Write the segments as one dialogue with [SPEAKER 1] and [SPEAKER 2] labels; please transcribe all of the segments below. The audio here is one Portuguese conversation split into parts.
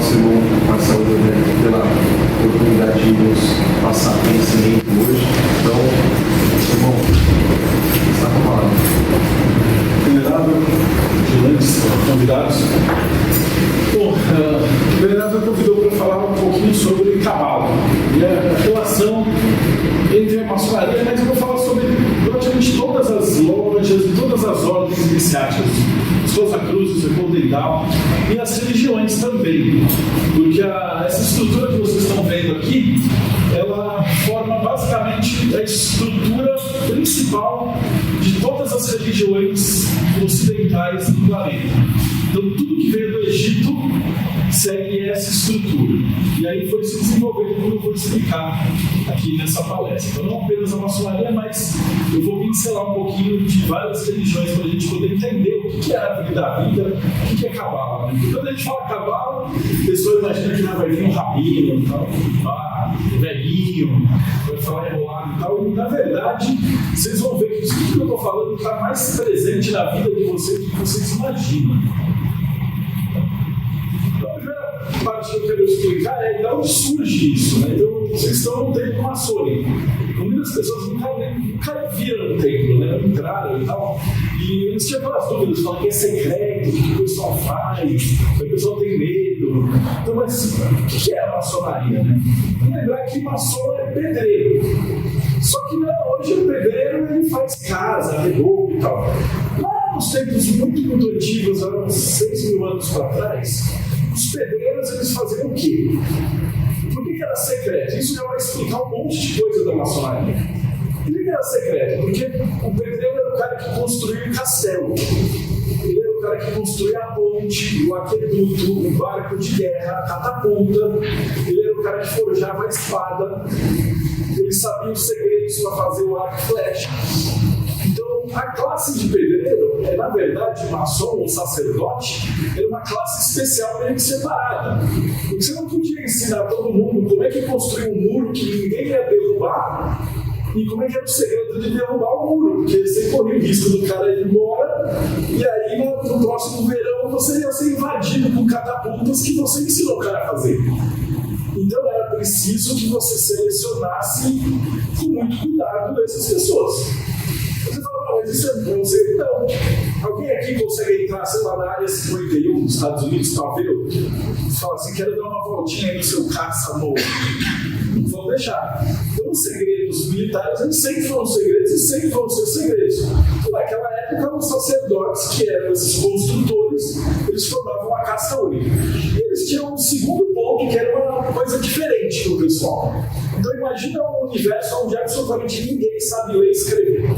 [SPEAKER 1] nosso irmão Marcelo Roberto pela oportunidade de nos passar conhecimento hoje. Então, irmão, está com a palavra.
[SPEAKER 2] Venerável, vigilantes, convidados. Bom, o venerável convidou para falar um pouquinho sobre cabala e a relação entre a maçonaria, mas eu vou falar sobre praticamente todas as lojas e todas as ordens iniciáticas, Souza Cruz, Golden Dawn e as religiões também, porque essa estrutura que vocês estão vendo aqui, ela forma basicamente a estrutura principal de todas as religiões ocidentais do planeta. Então, tudo que veio do Egito segue essa estrutura. E aí foi se desenvolvendo, como eu vou explicar aqui nessa palestra. Então, não apenas a maçonaria, mas eu vou pincelar um pouquinho de várias religiões para a gente poder entender o que é a árvore da vida, o que é cabala. Porque quando a gente fala cabala, a pessoa imagina que vai vir um rabino, tal, velhinho, vai falar enrolado e tal. E, na verdade, vocês vão ver que tudo que eu estou falando está mais presente na vida de vocês do que vocês imaginam. A parte que eu quero explicar é de onde surge isso, né? Então, vocês estão no templo maçônico. Muitas pessoas nunca viram o templo, né? Não entraram e tal. E eles tinham aquelas dúvidas, falam que é secreto, o que o pessoal faz, o pessoal tem medo. Então, mas o que é a maçonaria, né? Vamos lembrar que maçom é pedreiro. Só que hoje o pedreiro ele faz casa, reboco e tal. Lá nos tempos muito antigos, há uns 6.000 anos para trás, os pedreiros, eles faziam o quê? Por que era secreto? Isso já vai explicar um monte de coisa da maçonaria. Por que era secreto? Porque o pedreiro era o cara que construía o castelo. Ele era o cara que construía a ponte, o aqueduto, o barco de guerra, a catapulta. Ele era o cara que forjava a espada. Ele sabia os segredos para fazer o arco e flecha. Então, a classe de pedreiro é, na verdade, maçom ou sacerdote, era uma classe especial meio que separada. Porque você não podia ensinar todo mundo como é que construir um muro que ninguém ia derrubar e como é que era o segredo de derrubar o muro, porque você corria o risco do cara ir embora e aí no próximo verão você ia ser invadido por catapultas que você ensinou o cara a fazer. Então era preciso que você selecionasse com muito cuidado essas pessoas. Você fala, mas isso é bom, você não. Alguém aqui consegue entrar, sei lá, na área 51 dos Estados Unidos, talvez? Você fala assim, quero dar uma voltinha aí no seu caça-morro. Não vão deixar. Então os segredos militares, eles sempre foram segredos e sempre vão ser segredos. Então, naquela época, os sacerdotes, que eram esses construtores, eles formavam uma casta única. E eles tinham um segundo ponto, que era uma coisa diferente para o pessoal. Então imagina um universo onde absolutamente ninguém sabe ler e escrever.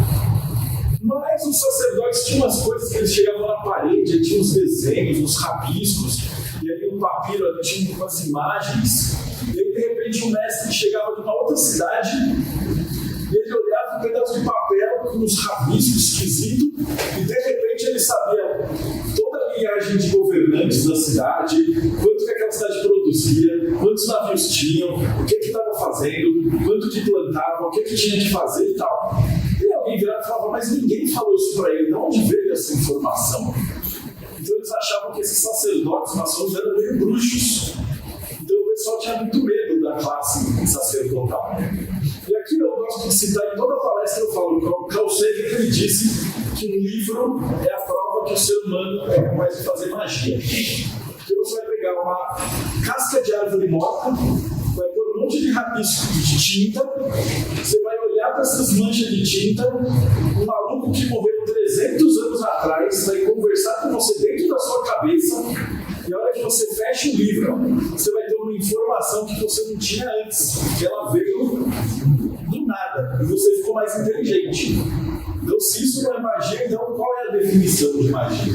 [SPEAKER 2] Mas os sacerdotes tinham umas coisas que eles chegavam na parede, tinha uns desenhos, uns rabiscos, e aí um papiro ali tinha umas imagens, e aí de repente o mestre chegava de uma outra cidade, e ele olhava um pedaço de papel com uns rabiscos esquisitos, e de repente ele sabia toda a linhagem de governantes da cidade, quanto que aquela cidade produzia, quantos navios tinham, o que estava fazendo, quanto que plantava, o que tinha que fazer e tal. E alguém virava e falava, mas ninguém falou isso para ele, de onde veio essa informação? Então eles achavam que esses sacerdotes maçons eram meio bruxos. Então o pessoal tinha muito medo da classe sacerdotal. E aqui eu gosto de citar em toda a palestra, eu falo, o Carl Sagan, ele disse que um livro é a prova que o ser humano é capaz de fazer magia. Porque você vai pegar uma casca de árvore morta, vai pôr um monte de rabisco de tinta, você vai olhar para essas manchas de tinta, um maluco que morreu 300 anos atrás vai conversar com você dentro da sua cabeça, e a hora que você fecha o livro, você vai ter uma informação que você não tinha antes, que ela veio do nada, e você ficou mais inteligente. Então, se isso não é magia, então qual é a definição de magia?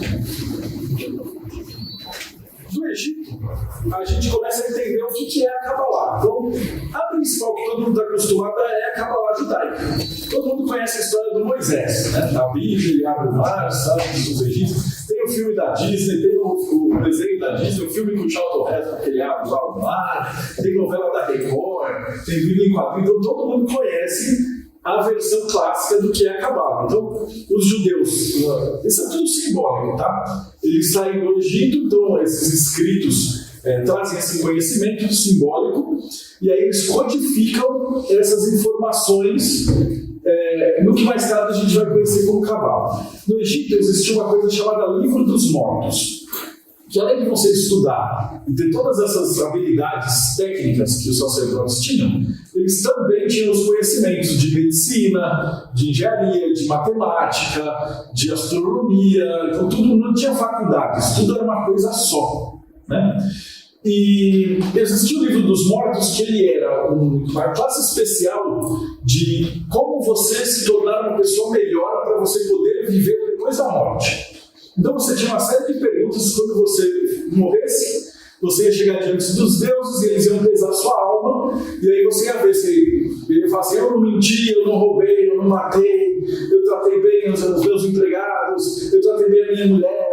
[SPEAKER 2] Do Egito, a gente começa a entender o que é a Kabbalah. Então, a principal que todo mundo está acostumado é a Kabbalah judaica. Todo mundo conhece a história do Moisés, né? Da Bíblia, ele abre o mar, sabe, dos egípcios. Tem o filme da Disney, tem o desenho da Disney, o filme com o Charlton Heston, que ele abre lá o mar, tem novela da Record, tem Bíblia em quadrinhos. Então, todo mundo conhece a versão clássica do que é a Kabbalah. Então, os judeus, isso é tudo simbólico, tá? Eles saem do Egito, então esses escritos trazem esse conhecimento simbólico e aí eles codificam essas informações no que mais tarde a gente vai conhecer como Cabala. No Egito existia uma coisa chamada Livro dos Mortos, que além de você estudar e ter todas essas habilidades técnicas que os sacerdotes tinham, eles também tinham os conhecimentos de medicina, de engenharia, de matemática, de astronomia, então tudo não tinha faculdades, tudo era uma coisa só, né? E existia o Livro dos Mortos, que ele era uma classe especial de como você se tornar uma pessoa melhor para você poder viver depois da morte. Então você tinha uma série de perguntas. Quando você morresse, você ia chegar diante dos deuses e eles iam pesar sua alma, e aí você ia ver se ele ia falar assim: eu não menti, eu não roubei, eu não matei, eu tratei bem os meus empregados, eu tratei bem a minha mulher.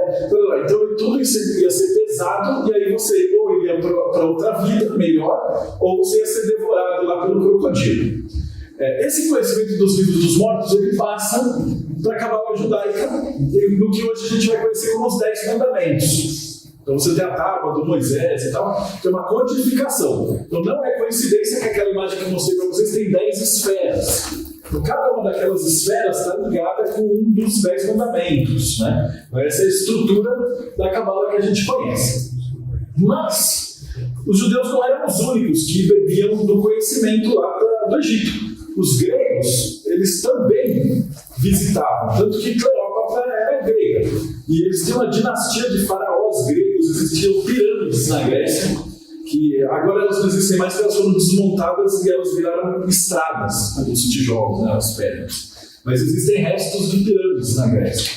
[SPEAKER 2] Então tudo isso ia ser pesado, e aí você ou ia para outra vida melhor, ou você ia ser devorado lá pelo crocodilo. Esse conhecimento dos livros dos mortos, ele passa para a Cabala judaica, no que hoje a gente vai conhecer como os 10 mandamentos. Então você tem a tábua do Moisés e tal, que é uma codificação. Então não é coincidência que aquela imagem que eu mostrei para vocês tem 10 esferas. Então cada uma daquelas esferas está ligada com um dos 10 mandamentos, né? Então, essa é a estrutura da Cabala que a gente conhece. Mas os judeus não eram os únicos que bebiam do conhecimento lá do Egito. Os gregos, eles também visitavam, tanto que Cleópatra era grega. E eles tinham uma dinastia de faraós gregos, existiam pirâmides na Grécia, que agora elas não existem mais porque elas foram desmontadas e elas viraram estradas, os tijolos, né, as pedras. Mas existem restos de pirâmides na Grécia.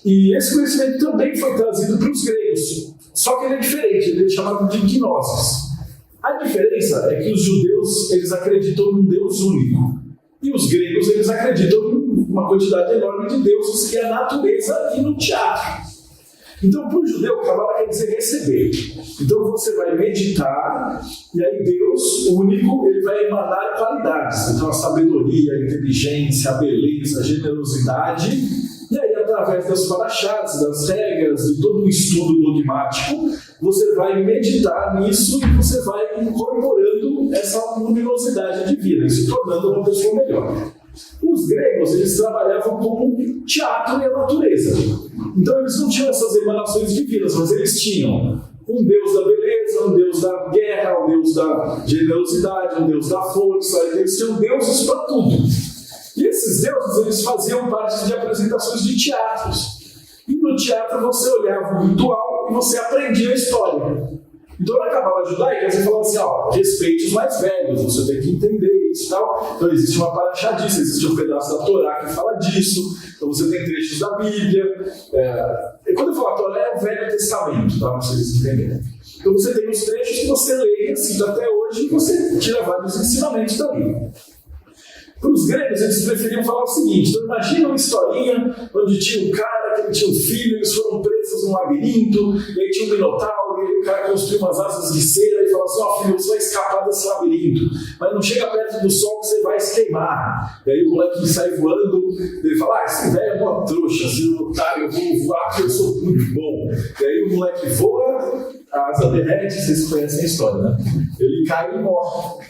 [SPEAKER 2] E esse conhecimento também foi trazido para os gregos, só que ele é diferente, ele é chamado de gnosis. A diferença é que os judeus, eles acreditam num Deus único. E os gregos, eles acreditam em uma quantidade enorme de deuses, que é a natureza e no teatro. Então, para o judeu, Cabala quer dizer receber. Então, você vai meditar, e aí Deus único, ele vai emanar qualidades. Então, a sabedoria, a inteligência, a beleza, a generosidade. E aí, através das paraxás, das regras, de todo um estudo dogmático, você vai meditar nisso e você vai incorporando essa luminosidade divina, se tornando uma pessoa melhor. Os gregos, eles trabalhavam com o teatro e a natureza. Então, eles não tinham essas emanações divinas, mas eles tinham um deus da beleza, um deus da guerra, um deus da generosidade, um deus da força. Eles tinham deuses para tudo. E esses deuses, eles faziam parte de apresentações de teatros. E no teatro você olhava o ritual e você aprendia a história. Então na Cabala judaica você falava assim, respeite os mais velhos, você tem que entender isso e tal. Então existe uma paraxá disso, existe um pedaço da Torá que fala disso. Então você tem trechos da Bíblia. E quando eu falo Torá é o Velho Testamento, tá? Para vocês entenderem. Então você tem os trechos que você lê, cita até hoje, e você tira vários ensinamentos dali. Para os gregos, eles preferiam falar o seguinte: então imagina uma historinha onde tinha um cara, que ele tinha um filho, eles foram presos num labirinto, e aí tinha um minotauro, e aí o cara construiu umas asas de cera e falou assim: filho, você vai escapar desse labirinto, mas não chega perto do sol que você vai se queimar. E aí o moleque sai voando, ele fala: esse velho é uma trouxa, esse otário, eu vou voar porque eu sou muito bom. E aí o moleque voa, a asa derrete, vocês conhecem a história, né? Ele cai e morre.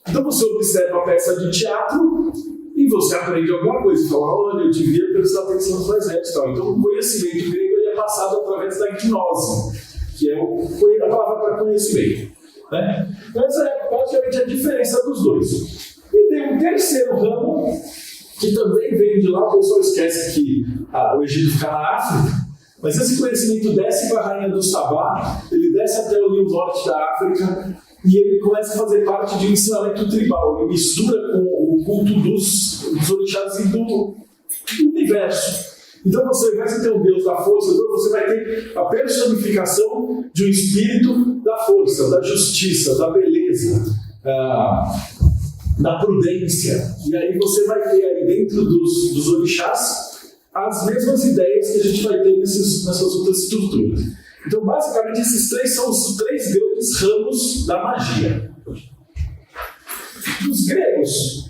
[SPEAKER 2] Então você observa a peça de teatro e você aprende alguma coisa. Fala: olha, eu devia prestar atenção nos mais velhos. Então o conhecimento grego é passado através da gnose, que é a palavra para conhecimento. Né? Então essa é praticamente a diferença dos dois. E tem um terceiro ramo, que também vem de lá. O pessoal esquece que o Egito fica na África, mas esse conhecimento desce para a rainha do Sabá, ele desce até o Rio Norte da África, e ele começa a fazer parte de um ensinamento tribal. Ele mistura com o culto dos orixás e do universo. Então você, ao invés de ter um Deus da força, você vai ter a personificação de um espírito da força, da justiça, da beleza, da prudência. E aí você vai ter aí dentro dos orixás as mesmas ideias que a gente vai ter nessas outras estruturas. Então, basicamente, esses três são os três grandes ramos da magia. Dos gregos,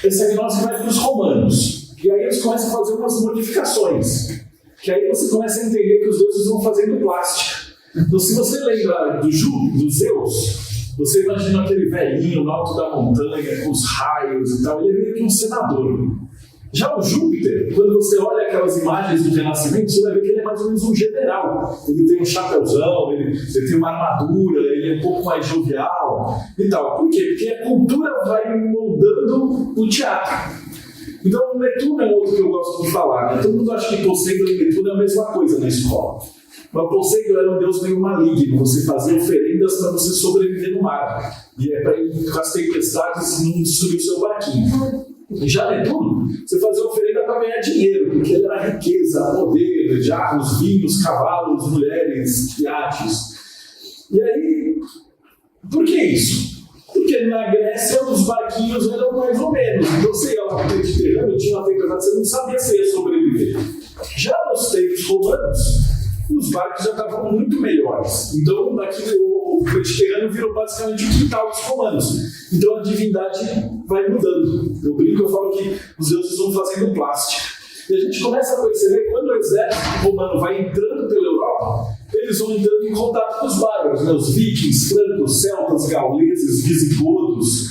[SPEAKER 2] essa gnose vai para os romanos. E aí eles começam a fazer umas modificações. Que aí você começa a entender que os deuses vão fazendo plástica. Então, se você lembra do Júpiter, do Zeus, você imagina aquele velhinho no alto da montanha, com os raios e tal, ele é meio que um senador. Já o Júpiter, quando você olha aquelas imagens do Renascimento, você vai ver que ele é mais ou menos um general. Ele tem um chapéuzão, ele tem uma armadura, ele é um pouco mais jovial e tal. Por quê? Porque a cultura vai moldando o teatro. Então, o Netuno é um outro que eu gosto de falar. Né? Todo mundo acha que Poseidon e Netuno é a mesma coisa na escola. Mas Poseidon era um deus meio maligno. Você fazia oferendas para você sobreviver no mar. E é para ir com as tempestades não destruir o seu barquinho. Já Netuno, você fazia oferenda para ganhar dinheiro, porque ele era riqueza, poder, jarros, vinhos, cavalos, mulheres, iates. E aí, por que isso? Porque na Grécia os barquinhos eram mais ou menos. Então você ia lá para o Mediterrâneo, tinha uma tempestade, você não sabia se ia sobreviver. Já nos tempos romanos, os barcos já estavam muito melhores. Então, o Mediterrâneo virou basicamente o quintal dos romanos. Então, a divindade vai mudando. Eu brinco, eu falo que os deuses vão fazendo plástica. E a gente começa a perceber que quando o exército romano vai entrando pela Europa, eles vão entrando em contato com os bárbaros, né? Os vikings, francos, celtas, gauleses, visigodos.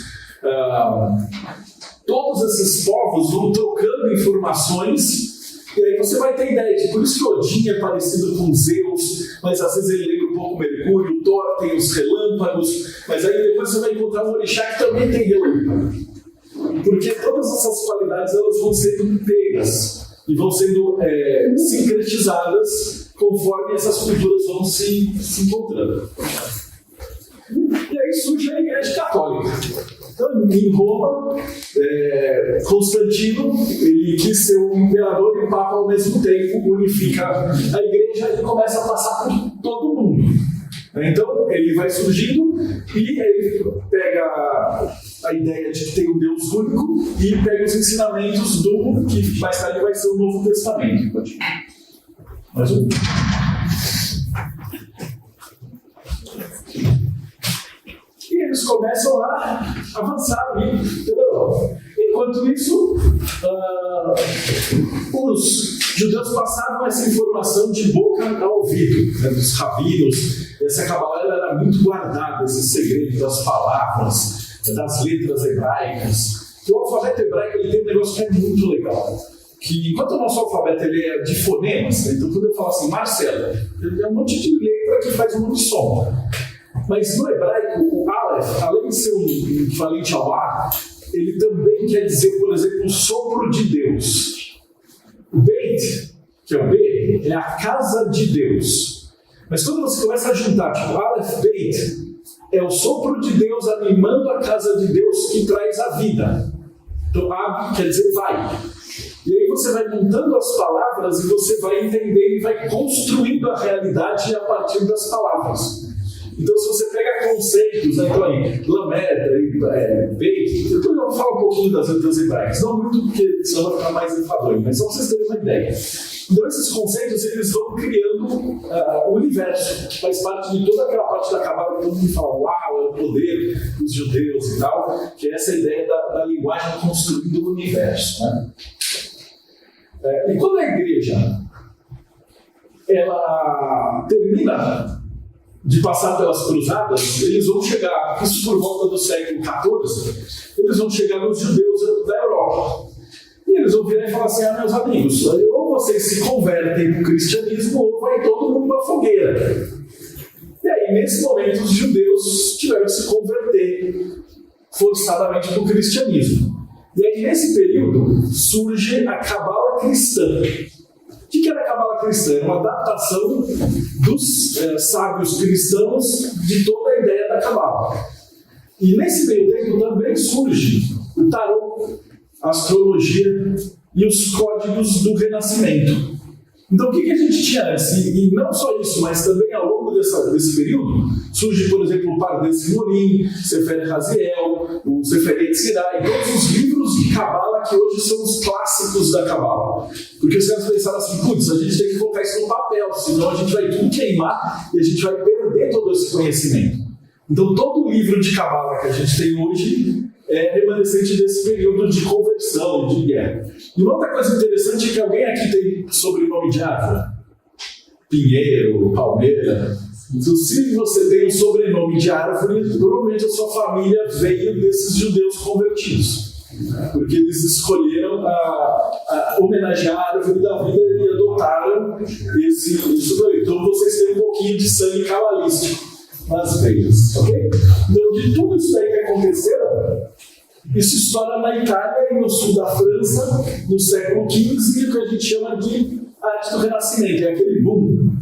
[SPEAKER 2] Todos esses povos vão trocando informações. E aí você vai ter ideia de por isso que Odin é parecido com Zeus, mas às vezes ele lembra um pouco Mercúrio, Thor tem os relâmpagos, mas aí depois você vai encontrar um orixá que também tem relâmpago. Porque todas essas qualidades elas vão sendo pegas e vão sendo sincretizadas conforme essas culturas vão se encontrando. E aí surge a Igreja Católica. Então, em Roma, Constantino, ele quis ser o imperador e o Papa ao mesmo tempo, unifica a Igreja e começa a passar por todo mundo. Então, ele vai surgindo e ele pega a ideia de que tem um Deus único e pega os ensinamentos do que mais tarde vai ser o Novo Testamento. Mais um. E eles começam a avançar ali pela Europa. Enquanto isso, os judeus passavam essa informação de boca a ouvido, né, dos rabinos. Essa cabala era muito guardada, esse segredo das palavras, das letras hebraicas. Que o alfabeto hebraico ele tem um negócio que é muito legal. Que enquanto o nosso alfabeto ele é de fonemas, né, então quando eu falo assim, Marcelo, ele é um monte de letra que faz um monte de som. Mas no hebraico, o Aleph, além de ser um equivalente ao A, ele também quer dizer, por exemplo, o sopro de Deus. O Beit, que é o B, é a casa de Deus. Mas quando você começa a juntar, tipo, Aleph, Beit, é o sopro de Deus animando a casa de Deus que traz a vida. Então, Ab quer dizer vai. E aí você vai montando as palavras e você vai entendendo e vai construindo a realidade a partir das palavras. Então, se você pega conceitos, né, então aí, Lamed, Beit, depois eu vou falar um pouquinho das letras hebraicas, não muito porque senão vai ficar mais enfadonho, mas só para vocês terem uma ideia. Então, esses conceitos, eles vão criando o universo, faz parte de toda aquela parte da Cabala que todo mundo fala, uau, é o poder dos judeus e tal, que é essa ideia da linguagem construindo o universo. Né? E quando a igreja ela termina de passar pelas cruzadas, eles vão chegar, isso por volta do século XIV, eles vão chegar nos judeus da Europa. E eles vão virar e falar assim, meus amigos, ou vocês se convertem para o cristianismo, ou vai todo mundo para a fogueira. E aí, nesse momento, os judeus tiveram que se converter forçadamente para o cristianismo. E aí, nesse período, surge a Cabala cristã. O que era a Cabala cristã? Era uma adaptação dos sábios cristãos de toda a ideia da Cabala. E nesse meio tempo também surge o tarô, a astrologia e os códigos do Renascimento. Então, o que a gente tinha antes? E não só isso, mas também ao longo desse período, surge, por exemplo, o Pardes Simonim, Sefer Raziel, o Sefer Yetzirah, e todos os livros de Cabala que hoje são os clássicos da Cabala. Porque os caras pensaram assim, putz, a gente tem que colocar isso no papel, senão a gente vai tudo queimar e a gente vai perder todo esse conhecimento. Então, todo livro de Cabala que a gente tem hoje é remanescente desse período de conversão, de guerra. E uma outra coisa interessante é que alguém aqui tem sobrenome de árvore? Pinheiro, palmeira. Então, se você tem um sobrenome de árvore, provavelmente a sua família veio desses judeus convertidos. Porque eles escolheram homenagear a árvore da vida e adotaram isso daí. Então vocês têm um pouquinho de sangue cabalístico nas veias, ok? Então, de tudo isso aí que aconteceu, isso estoura na Itália e no sul da França, no século XV, que a gente chama de arte do Renascimento, é aquele boom.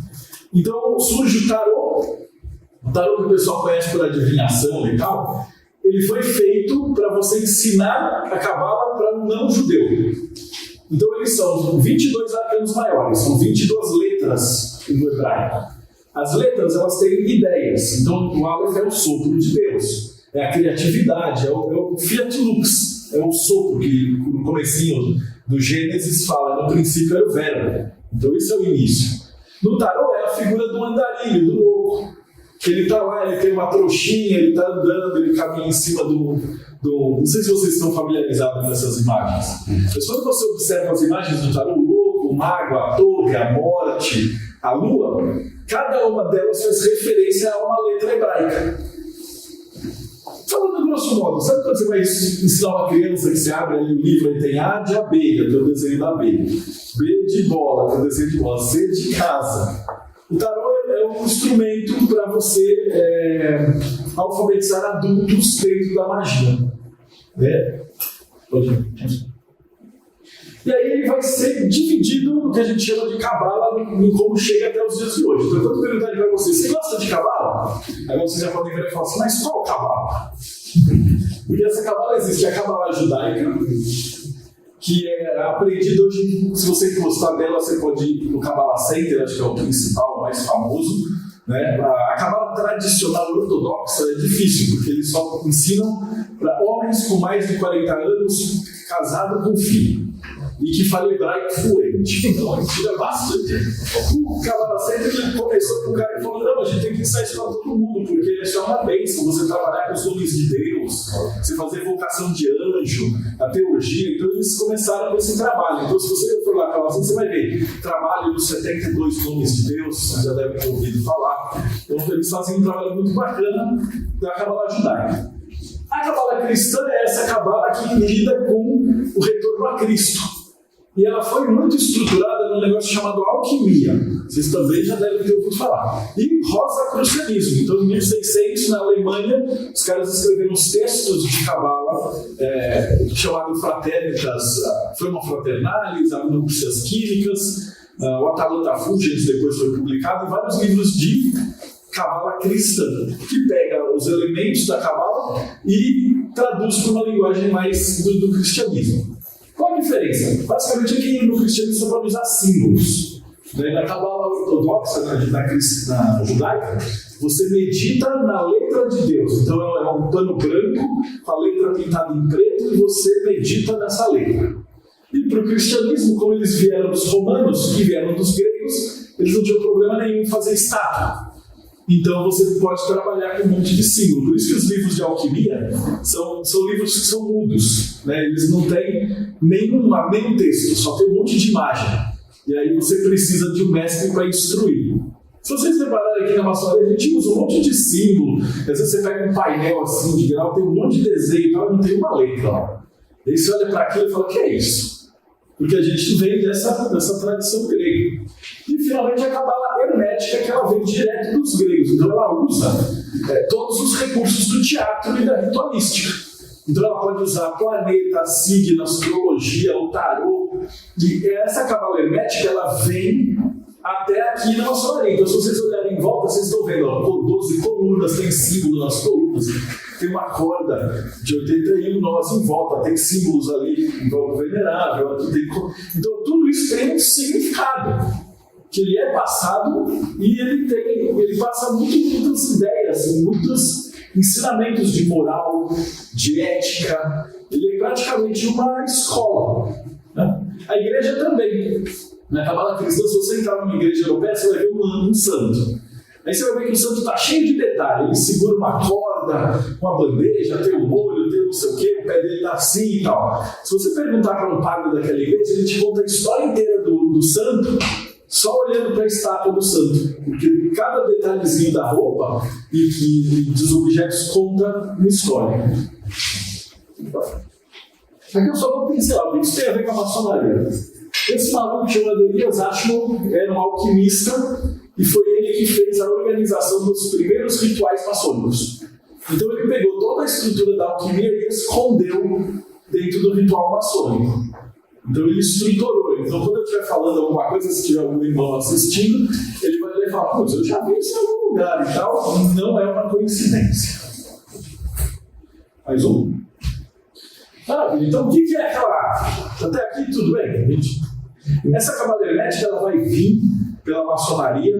[SPEAKER 2] Então surge o tarô que o pessoal conhece por adivinhação e tal. Ele foi feito para você ensinar a Cabala para um não-judeu. Então eles são 22 arcanos maiores, são 22 letras no hebraico. As letras, elas têm ideias. Então o Aleph é o sopro de Deus, é a criatividade, é o Fiat Lux, é o sopro que no comecinho do Gênesis fala, no princípio era o verbo. Então isso é o início. No tarô é a figura do andarilho, do louco. Que ele está lá, ele tem uma trouxinha, ele está andando, ele caminha em cima do... Não sei se vocês estão familiarizados com essas imagens. Mas quando você observa as imagens do tarô, o louco, o mago, a torre, a morte, a lua, cada uma delas faz referência a uma letra hebraica. Falando grosso modo, sabe quando você vai ensinar uma criança que você abre ali o livro e tem A de abelha, que é o desenho da abelha, B de bola, que é o desenho de bola, C de casa. O tarô é um instrumento para você alfabetizar adultos dentro da magia. Né? E aí ele vai ser dividido no que a gente chama de cabala, em como chega até os dias de hoje. Então, quando eu perguntar para você gosta de cabala? Aí vocês já podem virar e falar assim, mas qual cabala? Porque essa cabala existe, a cabala judaica, que é aprendida hoje. Se você gostar dela, você pode ir no Kabbalah Center, acho que é o principal, o mais famoso. Né? A Kabbalah tradicional ortodoxa é difícil, porque eles só ensinam para homens com mais de 40 anos, casados com filho, e que falam hebraico fluente. Então, tira bastante. O Kabbalah Center começou com um cara que falou: não, a gente tem que ensinar isso para todo mundo, porque isso é uma bênção, você trabalhar com os nomes de Deus, você fazer vocação de anjo, a teologia. Então, eles começaram com esse trabalho. Então, se você for lá Kabbalah Center, você vai ver trabalho dos 72 nomes de Deus, você já deve ter ouvido falar. Então, eles fazem um trabalho muito bacana da Kabbalah judaica. A Kabbalah cristã é essa Kabbalah que lida com o retorno a Cristo. E ela foi muito estruturada num negócio chamado alquimia. Vocês também já devem ter ouvido falar. E rosacrucianismo. Então, em 1600, na Alemanha, os caras escreveram os textos de Kabbalah, chamado Fraternitas, Fama Fraternalis, Nupcias Químicas, o Atalanta Fulgens depois foi publicado, e vários livros de Kabbalah cristã, que pega os elementos da Kabbalah e traduz para uma linguagem mais do cristianismo. Qual a diferença? Basicamente, aqui no cristianismo só pode usar símbolos. Na Kabbalah ortodoxa, na judaica, você medita na letra de Deus. Então é um pano branco com a letra pintada em preto e você medita nessa letra. E para o cristianismo, como eles vieram dos romanos, que vieram dos gregos, eles não tinham problema nenhum em fazer estátua. Então você pode trabalhar com um monte de símbolo. Por isso que os livros de alquimia são livros que são mudos. Né? Eles não têm nenhum texto, só tem um monte de imagem. E aí você precisa de um mestre para instruir. Se vocês repararem aqui na maçonaria, a gente usa um monte de símbolo. Às vezes você pega um painel assim de grau, tem um monte de desenho e tal, e não tem uma letra lá. E aí você olha para aquilo e fala: que é isso? Porque a gente vem dessa tradição grega. E finalmente a Kabbalah hermética, que ela vem direto dos gregos. Então ela usa todos os recursos do teatro e da ritualística. Então ela pode usar planeta, signo, astrologia, o tarô. E essa Kabbalah hermética, ela vem até aqui na maçonaria. Então, se vocês olharem em volta, vocês estão vendo 12 colunas, tem símbolo nas colunas, tem uma corda de 81 nós em volta, tem símbolos ali em volta venerável, aqui tem... Então, tudo isso tem um significado, que ele é passado e ele passa muitas ideias, muitos ensinamentos de moral, de ética. Ele é praticamente uma escola. Né? A igreja também. Na Kabbalah cristã, se você entrar numa igreja europeia, você vai ver um santo. Aí você vai ver que o santo está cheio de detalhes. Ele segura uma corda, uma bandeja, tem um olho, tem não sei o quê, o pé dele está assim e tal. Se você perguntar para um padre daquela igreja, ele te conta a história inteira do santo, só olhando para a estátua do santo, porque cada detalhezinho da roupa e dos objetos conta uma história. Aqui eu só vou pincelar, porque isso tem a ver com a maçonaria. Esse maluco chamado Elias Ashmole era um alquimista e foi ele que fez a organização dos primeiros rituais maçônicos. Então ele pegou toda a estrutura da alquimia e escondeu dentro do ritual maçônico. Então ele estruturou. Então quando eu estiver falando alguma coisa, se tiver algum irmão assistindo, ele vai ler e falar, putz, eu já vi isso em algum lugar e tal. Não é uma coincidência. Mais um. Maravilha. Então o que é aquela... Até aqui tudo bem, gente? Essa cavaleirete ela vai vir pela maçonaria.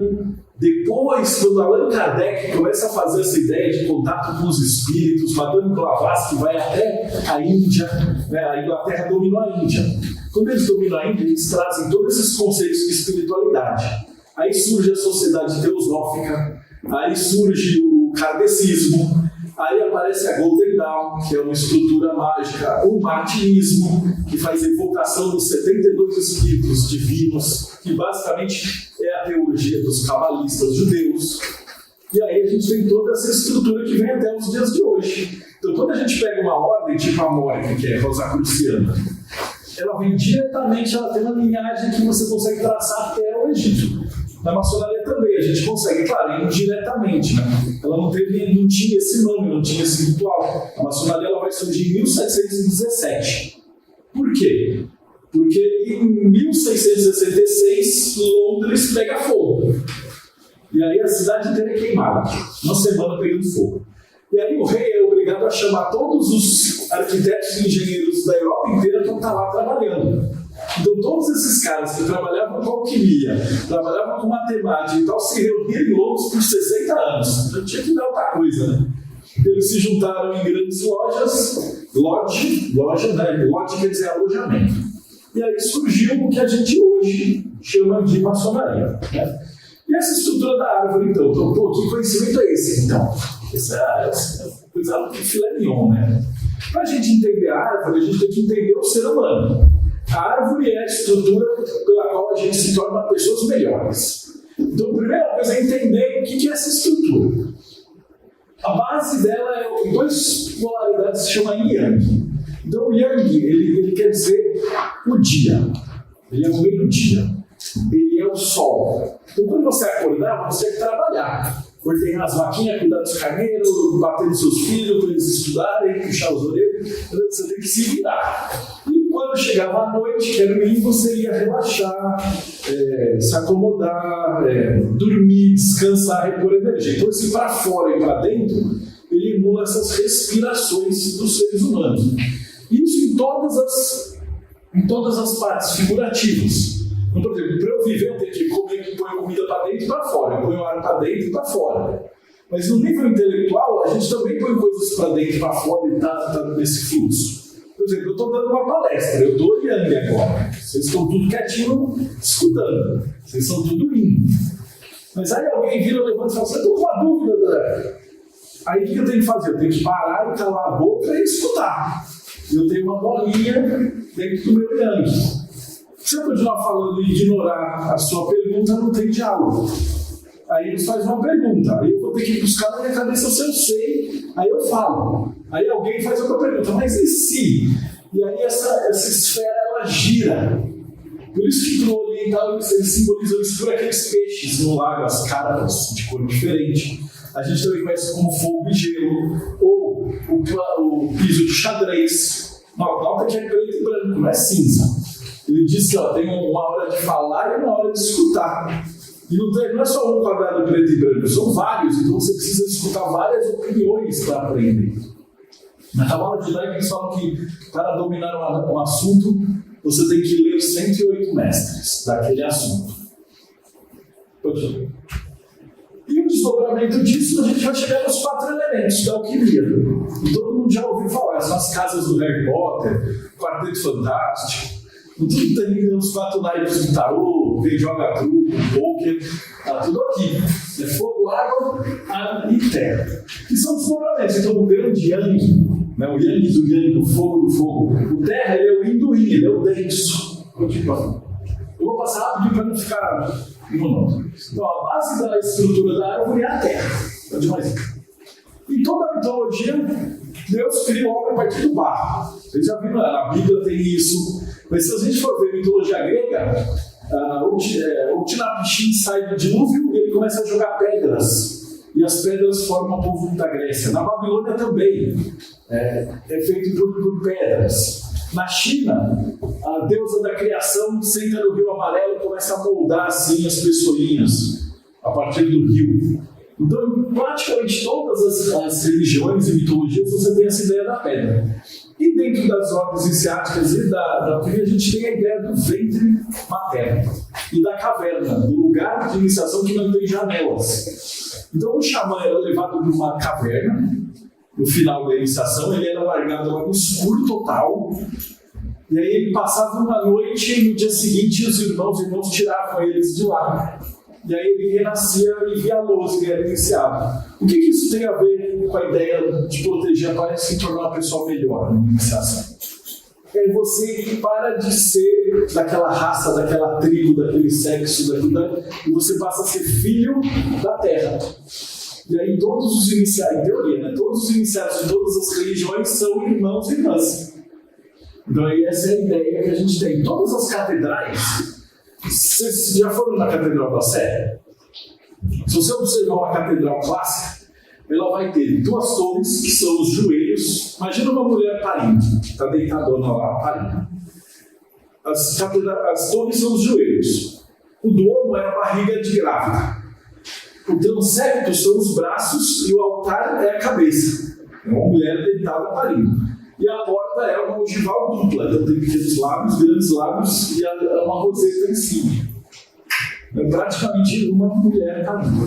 [SPEAKER 2] Depois, quando Allan Kardec começa a fazer essa ideia de contato com os espíritos, Madame Blavatsky vai até a Índia, né? A Inglaterra dominou a Índia. Quando eles dominam a Índia, eles trazem todos esses conceitos de espiritualidade. Aí surge a sociedade teosófica, aí surge o kardecismo, aí aparece a Golden Dawn, que é uma estrutura mágica, o martinismo, que faz evocação dos 72 espíritos divinos, que basicamente é a teologia dos cabalistas judeus. E aí a gente tem toda essa estrutura que vem até os dias de hoje. Então quando a gente pega uma ordem, tipo a Morgue, que é rosacruciana, ela vem diretamente, ela tem uma linhagem que você consegue traçar até o Egito. Na maçonaria também, a gente consegue, claro, indiretamente, né? Ela não tinha esse nome, não tinha esse ritual. A maçonaria ela vai surgir em 1717. Por quê? Porque em 1666, Londres pega fogo. E aí a cidade inteira é queimada. Uma semana pegando fogo. E aí o rei é obrigado a chamar todos os arquitetos e engenheiros da Europa inteira para estar lá trabalhando. Então todos esses caras que trabalhavam com alquimia, trabalhavam com matemática e tal, se reuniram em Londres por 60 anos. Então tinha que dar outra coisa, né? Eles se juntaram em grandes lojas, loja, né? Lodge quer dizer alojamento. E aí surgiu o que a gente hoje chama de maçonaria, né? E essa estrutura da árvore, então, pô, que conhecimento é esse, então? Essa é coisa do filé mignon, né? Para a gente entender a árvore, a gente tem que entender o ser humano. A árvore é a estrutura pela qual a gente se torna pessoas melhores. Então, a primeira coisa é entender o que é essa estrutura. A base dela é duas polaridades que se chama Yang. Então, o Yang, ele quer dizer o dia. Ele é o meio-dia. Ele é o sol. Então, quando você acordar, você tem que trabalhar. Ordenar as vaquinhas, cuidar dos carneiros, bater nos seus filhos para eles estudarem, puxar os orelhos. Você tem que se virar. E quando chegava a noite, que era o mínimo, você ia relaxar, se acomodar, dormir, descansar, repor energia. Então, esse para fora e para dentro, ele emula essas respirações dos seres humanos. Isso em todas as partes figurativas. Então, por exemplo, para eu viver, eu tenho que comer, que põe comida para dentro e para fora. Eu ponho ar para dentro e para fora. Mas no nível intelectual, a gente também põe coisas para dentro e para fora e está nesse fluxo. Por exemplo, eu estou dando uma palestra, eu estou olhando agora. Vocês estão tudo quietinho, escutando. Vocês estão tudo indo. Mas aí alguém vira, levanta e fala, você está com uma dúvida, André? Aí o que eu tenho que fazer? Eu tenho que parar e calar a boca e escutar. Eu tenho uma bolinha dentro do meu yang. Se eu continuar falando e ignorar a sua pergunta, não tem diálogo. Aí ele faz uma pergunta, aí eu vou ter que buscar na minha cabeça se eu sei, aí eu falo. Aí alguém faz outra pergunta, mas e se? E aí essa esfera, ela gira. Por isso que para o oriental eles simbolizam isso por aqueles peixes no lago, as caras de cor diferente. A gente também conhece como fogo e gelo, ou o piso de xadrez. Nota que é preto e branco, não é cinza. Ele diz que tem uma hora de falar e uma hora de escutar. E não é só um quadrado preto e branco, são vários, então você precisa escutar várias opiniões para aprender. Na Cabala judaica eles falam que para dominar um assunto, você tem que ler 108 mestres daquele assunto. E o desdobramento disso, a gente vai chegar nos 4 elementos da alquimia. E todo mundo já ouviu falar, são as casas do Harry Potter, Quarteto Fantástico. Tudo tem os 4 naipes do tarô, quem joga truco, poker, tá tudo aqui. É fogo, água e terra. Que são desdobramentos. Então o grande yang, né, o yang do yang, o fogo do fogo. O terra ele é o yin do yin, ele é o denso. O Eu vou passar rapidinho para não ficar monótono. Então, a base da estrutura da árvore é a terra. É demais. Em toda a mitologia, Deus cria o homem a partir do barro. Vocês já viram, a Bíblia tem isso. Mas se a gente for ver a mitologia grega, o Utnapishtim sai do dilúvio e ele começa a jogar pedras. E as pedras formam o povo da Grécia. Na Babilônia também é feito por pedras. Na China, a deusa da criação senta no rio amarelo e começa a moldar assim as pessoinhas a partir do rio. Então, em praticamente todas as religiões e mitologias, você tem essa ideia da pedra. E dentro das ordens iniciáticas e da Bíblia, a gente tem a ideia do ventre materno e da caverna, do lugar de iniciação que não tem janelas. Então, o xamã era levado para uma caverna. No final da iniciação, ele era largado lá no escuro total. E aí ele passava uma noite e no dia seguinte os irmãos tiravam eles de lá. E aí ele renascia e via a luz e era iniciado. O que isso tem a ver com a ideia de proteger a paz e se tornar uma pessoa melhor na iniciação? E aí você para de ser daquela raça, daquela tribo, daquele sexo, e você passa a ser filho da terra. E aí todos os iniciados, em teoria, né? Todos os iniciados de todas as religiões são irmãos e irmãs. Então aí essa é a ideia que a gente tem. Todas as catedrais, vocês já foram na Catedral da Sé? Se você observar uma catedral clássica, ela vai ter duas torres, que são os joelhos. Imagina uma mulher parindo, está deitadona lá, parindo. As torres são os joelhos. O domo é a barriga de grávida. O transepto são os braços e o altar é a cabeça. É uma mulher deitada parindo. E a porta é uma ogival dupla. Então tem pequenos lábios, grandes lábios e uma roseta em cima. É praticamente uma mulher parindo.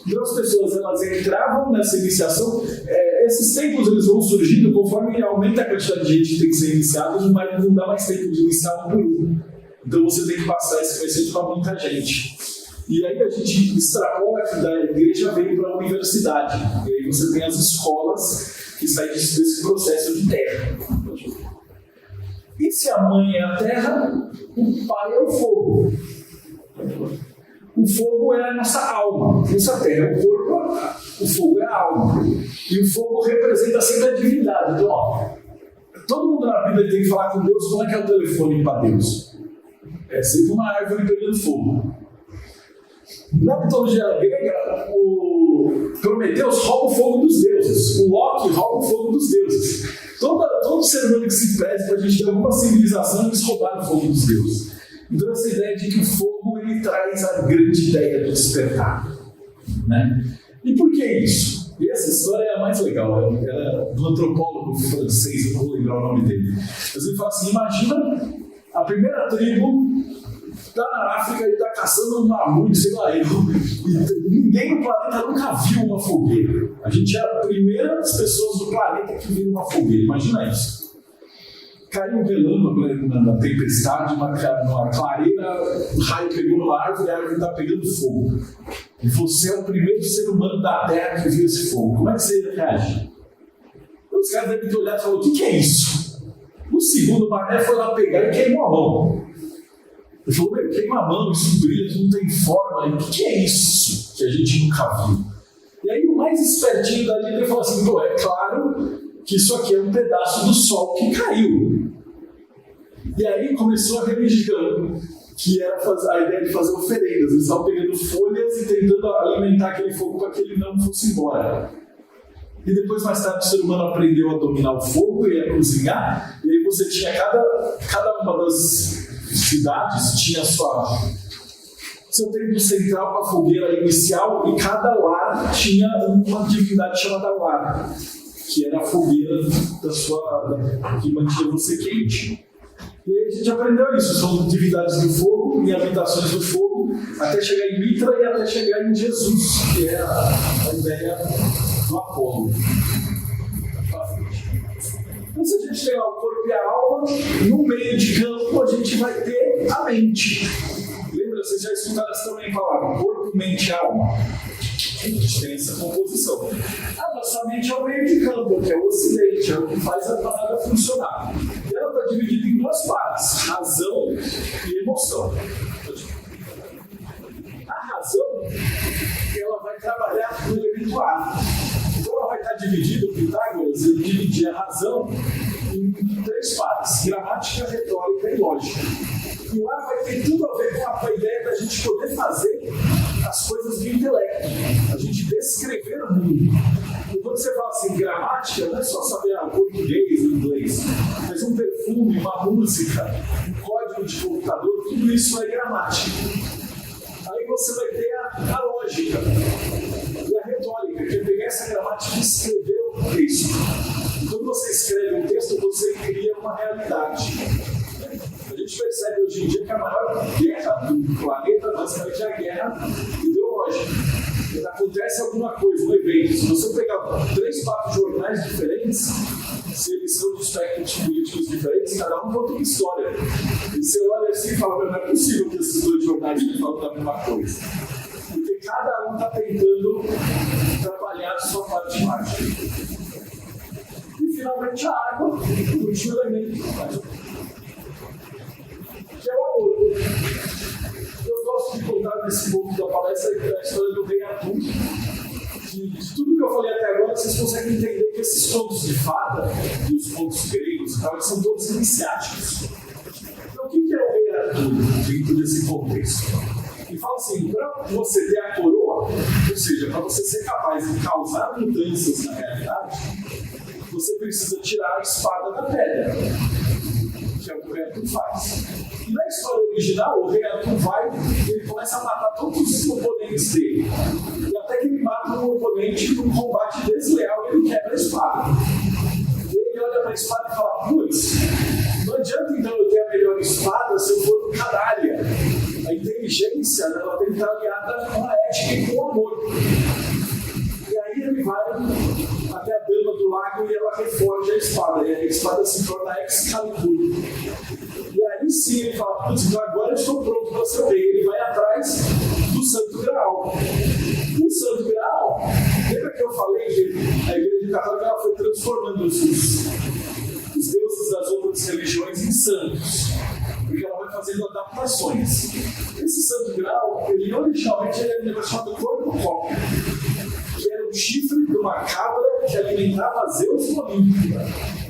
[SPEAKER 2] Então as pessoas elas entravam nessa iniciação. Esses templos eles vão surgindo conforme aumenta a quantidade de gente que tem que ser iniciada, não dá mais tempo de iniciar um por um. Então você tem que passar esse conhecimento para muita gente. E aí a gente extrapola que da igreja veio para a universidade. E aí você tem as escolas que saem desse processo de terra. E se a mãe é a terra, o pai é o fogo. O fogo é a nossa alma. Essa terra é o corpo, o fogo é a alma. E o fogo representa sempre a divindade. Então, todo mundo na Bíblia tem que falar com Deus. Como é que é o telefone para Deus? É sempre uma árvore pegando fogo. Na mitologia grega, o Prometeus rouba o fogo dos deuses. O Loki rouba o fogo dos deuses. Todo ser humano que se preze para a gente ter alguma civilização, eles roubaram o fogo dos deuses. Então essa ideia de que o fogo ele traz a grande ideia do despertar. Né? E por que isso? E essa história é a mais legal. Ela é do antropólogo francês, eu não vou lembrar o nome dele. Mas ele fala assim, imagina a primeira tribo está na África e está caçando um mamute, sei lá, e ninguém no planeta nunca viu uma fogueira. A gente é a primeira das pessoas do planeta que viu uma fogueira. Imagina isso. Caiu um relâmpago na tempestade, uma clareira, o raio pegou numa árvore e a árvore está pegando fogo. E você é o primeiro ser humano da Terra que viu esse fogo. Como é que você reage? Os caras devem ter olhado e falado, o que é isso? O segundo Mané foi lá pegar e queimou a mão. Ele falou, queima a mão, isso brilha, isso não tem forma. O que é isso que a gente nunca viu? E aí o mais espertinho da Bíblia falou assim, é claro que isso aqui é um pedaço do sol que caiu. E aí começou a religião, que era a ideia de fazer oferendas. Eles estavam pegando folhas e tentando alimentar aquele fogo para que ele não fosse embora. E depois, mais tarde, o ser humano aprendeu a dominar o fogo e a cozinhar. E aí você tinha cada uma das cidades tinha seu templo central com a fogueira inicial e cada lar tinha uma divindade chamada lar, que era a fogueira que mantinha você quente. E aí a gente aprendeu isso, são divindades do fogo e habitações do fogo, até chegar em Mitra e até chegar em Jesus, que é a ideia do Apolo. Então, se a gente tem lá o corpo e a alma, no meio de campo a gente vai ter a mente. Lembra? Vocês já escutaram essa também palavra, corpo, mente e alma. A gente tem essa composição. A nossa mente é o meio de campo, que é o ocidente, é o que faz a parada funcionar. E ela está dividida em duas partes, razão e emoção. A trabalhar no elemento A. Então ela vai estar dividida, o Pitágoras, ele dividia a razão em 3 partes: gramática, retórica e lógica. E o A vai ter tudo a ver com a ideia da gente poder fazer as coisas do intelecto, a gente descrever o mundo. E quando você fala assim, gramática, não é só saber o português, o inglês, mas um perfume, uma música, um código de computador, tudo isso é gramática. Aí você vai ter a lógica e a retórica, que é pegar essa gramática e escrever um texto. E quando você escreve um texto, você cria uma realidade. A gente percebe hoje em dia que a maior guerra do planeta, basicamente, é a guerra ideológica. Quando acontece alguma coisa, um evento, se você pegar 3, 4 jornais diferentes, se eles são de espectros políticos diferentes, cada um conta uma história. E você olha assim e fala, não é possível que esses 2 jornais falam da mesma coisa. Porque cada um está tentando trabalhar a sua parte mágica. E finalmente a água, o último elemento, que é o amor. Eu gosto de contar nesse ponto da palestra a história do rei Arthur. De tudo que eu falei até agora, vocês conseguem entender que esses contos de fada e os contos gregos eles são todos iniciáticos. Então, o que é o rei Arthur dentro desse contexto? E fala assim, para você ter a coroa, ou seja, para você ser capaz de causar mudanças na realidade, você precisa tirar a espada da pedra, que é o que o rei Arthur faz. E na história original, o rei Arthur vai e ele começa a matar todos os oponentes dele. E até que ele mata um oponente num combate desleal e ele quebra a espada. E ele olha para a espada e fala, putz, não adianta então eu ter a melhor espada se eu for um canalha. A inteligência ela tem que estar aliada com a ética e com o amor. E aí ele vai até a dama do lago e ela reforja a espada. E a espada se torna Excalibur. E aí sim ele fala, putz, então agora eu estou pronto para ser rei. Ele vai atrás do Santo Graal. O Santo Graal, lembra que eu falei que a Igreja Católica ela foi transformando os deuses das outras religiões em santos. Porque ela vai fazendo adaptações. Esse Santo Graal, ele originalmente era um negócio chamado cornucópio, que era um chifre de uma cabra que alimentava Zeus no Olimpo.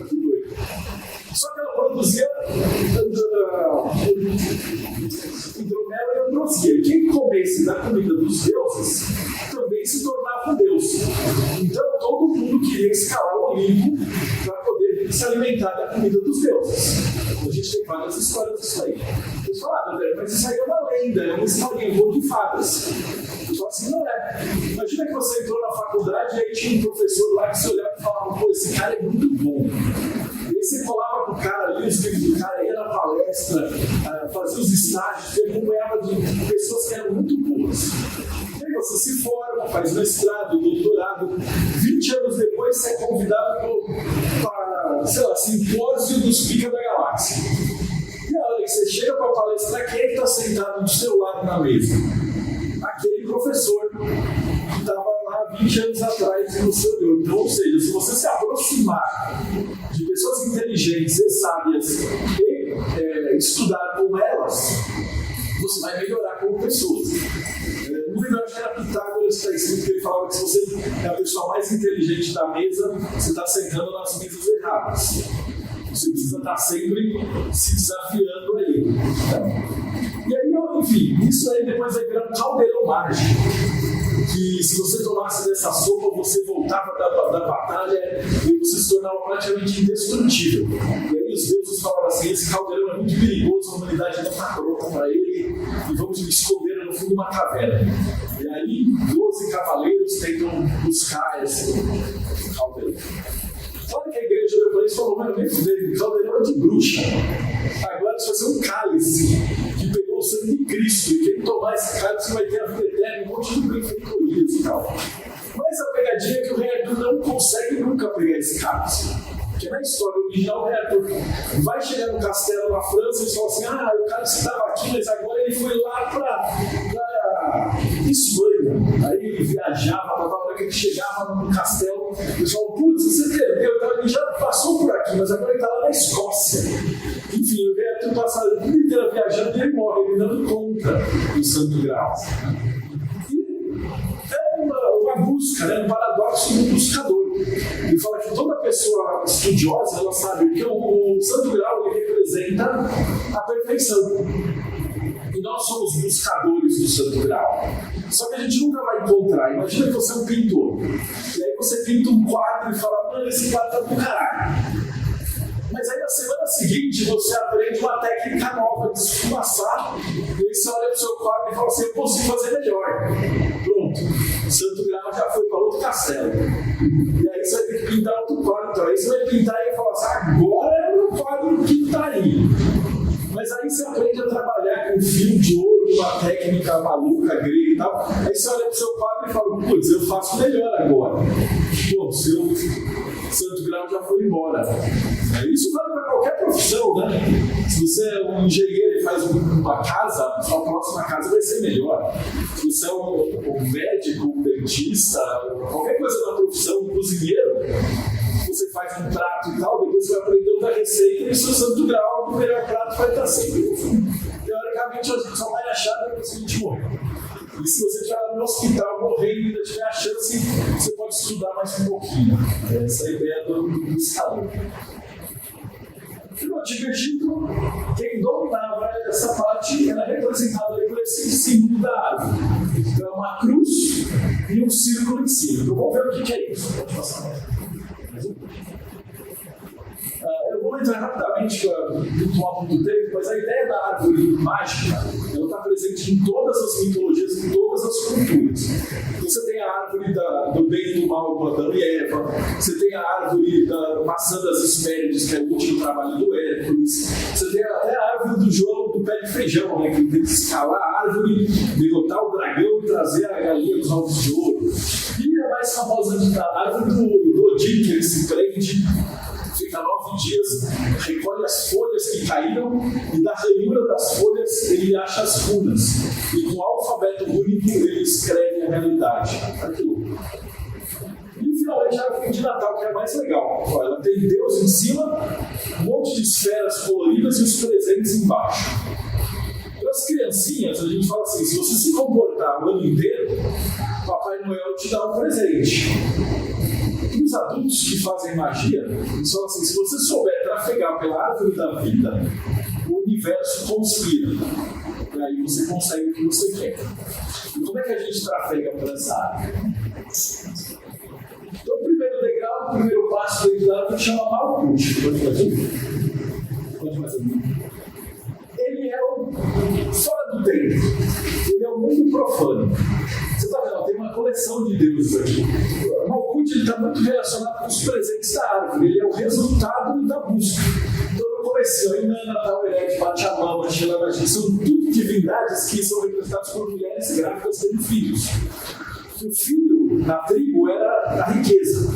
[SPEAKER 2] Que doido. Só que ela produzia hidromel e ambrosia. E quem comesse da comida dos deuses também se tornava um deus. Então todo mundo queria escalar o Olimpo para poder se alimentar da comida dos deuses. A gente tem várias histórias disso aí. Eles falaram, mas isso aí é uma lenda, é uma historinha, um pouco de fadas. Eu falo assim, não é. Imagina que você entrou na faculdade e aí tinha um professor lá que você olhava e falava, pô, esse cara é muito bom. E aí você colava com o cara ali, os filhos do cara ia na palestra, fazia os estágios, você acompanhava de pessoas que eram muito boas. E aí você se forma, faz mestrado, doutorado, 20 anos depois você é convidado para, sei lá, simpósio dos Pica da Galáxia. E a hora que você chega para palestrar, quem é que está sentado do seu lado na mesa? Aquele professor que estava lá 20 anos atrás no seu grupo. Então, ou seja, se você se aproximar de pessoas inteligentes e sábias e estudar com elas, você vai melhorar como pessoa. No livro, acho que era Pitágoras que está escrito que ele falava que se você é a pessoa mais inteligente da mesa, você está sentando nas mesas erradas. Você precisa estar sempre se desafiando aí. E aí, enfim, isso aí depois vai virar um caldeirão mágico. Que se você tomasse dessa sopa, você voltava da batalha e você se tornava praticamente indestrutível. E aí os deuses falavam assim, esse caldeirão é muito perigoso, a humanidade não está pronta para ele, e vamos me esconder no fundo de uma caverna. E aí 12 cavaleiros tentam buscar esse caldeirão. Olha que a igreja olhou para isso e falou, mas nem fudeu, o caldeirão é de bruxa. Agora isso vai ser um cálice que pegou o sangue de Cristo, e quem tomar esse cálice vai ter a vida eterna, um monte de benfeitorias e tal. Mas a pegadinha é que o rei Arthur não consegue nunca pegar esse cálice. Porque na história original, o rei Arthur vai chegar no castelo na França e fala assim, o cálice estava aqui, mas agora ele foi lá para Espanha. Aí ele viajava, na hora que ele chegava no castelo, o pessoal, putz, você perdeu, então ele já passou por aqui, mas agora ele está lá na Escócia. Enfim, o rei Arthur passa a vida inteira viajando e ele morre, ele não encontra o Santo Graal. E é a busca, né? O paradoxo do buscador. Ele fala que toda pessoa estudiosa, ela sabe que o Santo Grau ele representa a perfeição. E nós somos buscadores do Santo Grau. Só que a gente nunca vai encontrar. Imagina que você é um pintor. E aí você pinta um quadro e fala, mano, esse quadro tá do caralho. Mas aí na semana seguinte você aprende uma técnica nova de esfumaçar. E aí você olha pro seu quadro e fala assim, eu consigo fazer melhor. Pronto. O Santo Grau já foi para outro castelo. E aí você vai ter que pintar outro quadro. Então aí você vai pintar e falar assim, agora é o meu quadro que tá aí. Mas aí você aprende a trabalhar com fio de ouro, uma técnica maluca, grega e tal. Aí você olha pro seu quadro e fala, putz, eu faço melhor agora. Pô, o seu Santo Grau já foi embora. Isso vale para qualquer profissão, né? Se você é um engenheiro e faz uma casa, a sua próxima casa vai ser melhor. Se você é um médico, um dentista, qualquer coisa da profissão, um cozinheiro, você faz um prato e tal, depois você vai aprender outra receita e o seu Santo Grau, o melhor prato vai estar sempre no fundo. Teoricamente, a gente só vai achar depois que a gente morrer. E se você estiver no hospital morrendo e ainda tiver a chance, você pode estudar mais um pouquinho. Essa é a ideia do estado. No Antigo Egito, quem dominava essa parte era representada por esse símbolo da árvore. Então, é uma cruz e um círculo em cima. Então, vamos ver o que é isso. Pode passar mais um. Eu vou entrar rapidamente no tópico do tempo, mas a ideia da árvore mágica ela está presente em todas as mitologias, em todas as culturas. Então, você tem a árvore do bem e do mal com Adão e Eva, você tem a árvore da maçã das Hespérides, que é o último trabalho do Hércules, você tem até a árvore do João do pé de feijão, né, que ele tem que escalar a árvore, derrotar o dragão e trazer a galinha dos ovos de ouro. E a mais famosa a árvore do Odin, que ele se prende, fica 9 dias, recolhe as folhas que caíram e da ranhura das folhas ele acha as runas. E com o alfabeto único ele escreve a realidade. Aquilo. E finalmente a árvore de Natal, que é a mais legal. Ela tem Deus em cima, um monte de esferas coloridas e os presentes embaixo. Para as criancinhas, a gente fala assim, se você se comportar o ano inteiro, Papai Noel te dá um presente. E os adultos que fazem magia, eles falam assim, se você souber trafegar pela árvore da vida, o universo conspira. E aí você consegue o que você quer. E como é que a gente trafega por essa árvore? Então, o primeiro degrau, o primeiro passo dentro da árvore chama Malkuth. Pode mais um. Ele é o fora do tempo. Ele é o mundo profano. Você está vendo? Tem uma coleção de deuses aqui. O Malkuth está muito relacionado com os presentes da árvore. Ele é o resultado da busca. Então, no começo, Inanna, Taueret, Pachamama, Shilavaji, são tudo divindades que são representadas por mulheres grávidas tendo filhos. O filho na tribo era a riqueza.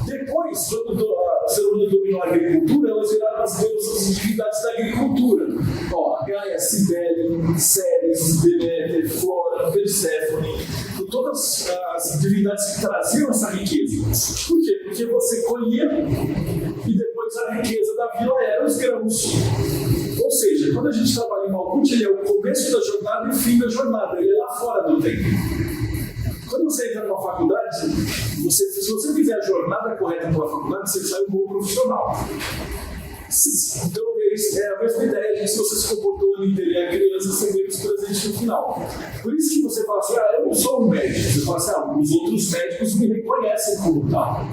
[SPEAKER 2] Depois, quando o ser humano dominou a agricultura, elas viraram as deusas divindades da agricultura. Ó, Gaia, Cibele, Ceres, Deméter, Flora, Perséfone, todas as divindades que traziam essa riqueza. Por quê? Porque você colhia e depois a riqueza da vila era os grãos. Ou seja, quando a gente trabalha em Malkuth, ele é o começo da jornada e o fim da jornada. Ele é lá fora do tempo. Quando você entra numa faculdade, se você fizer a jornada correta pela faculdade, você sai um bom profissional. Então, é a mesma ideia de se você se comportou o ano inteiro e a criança, você ganha os presentes no final. Por isso que você fala assim, eu não sou um médico. Você fala assim, os outros médicos me reconhecem como tal.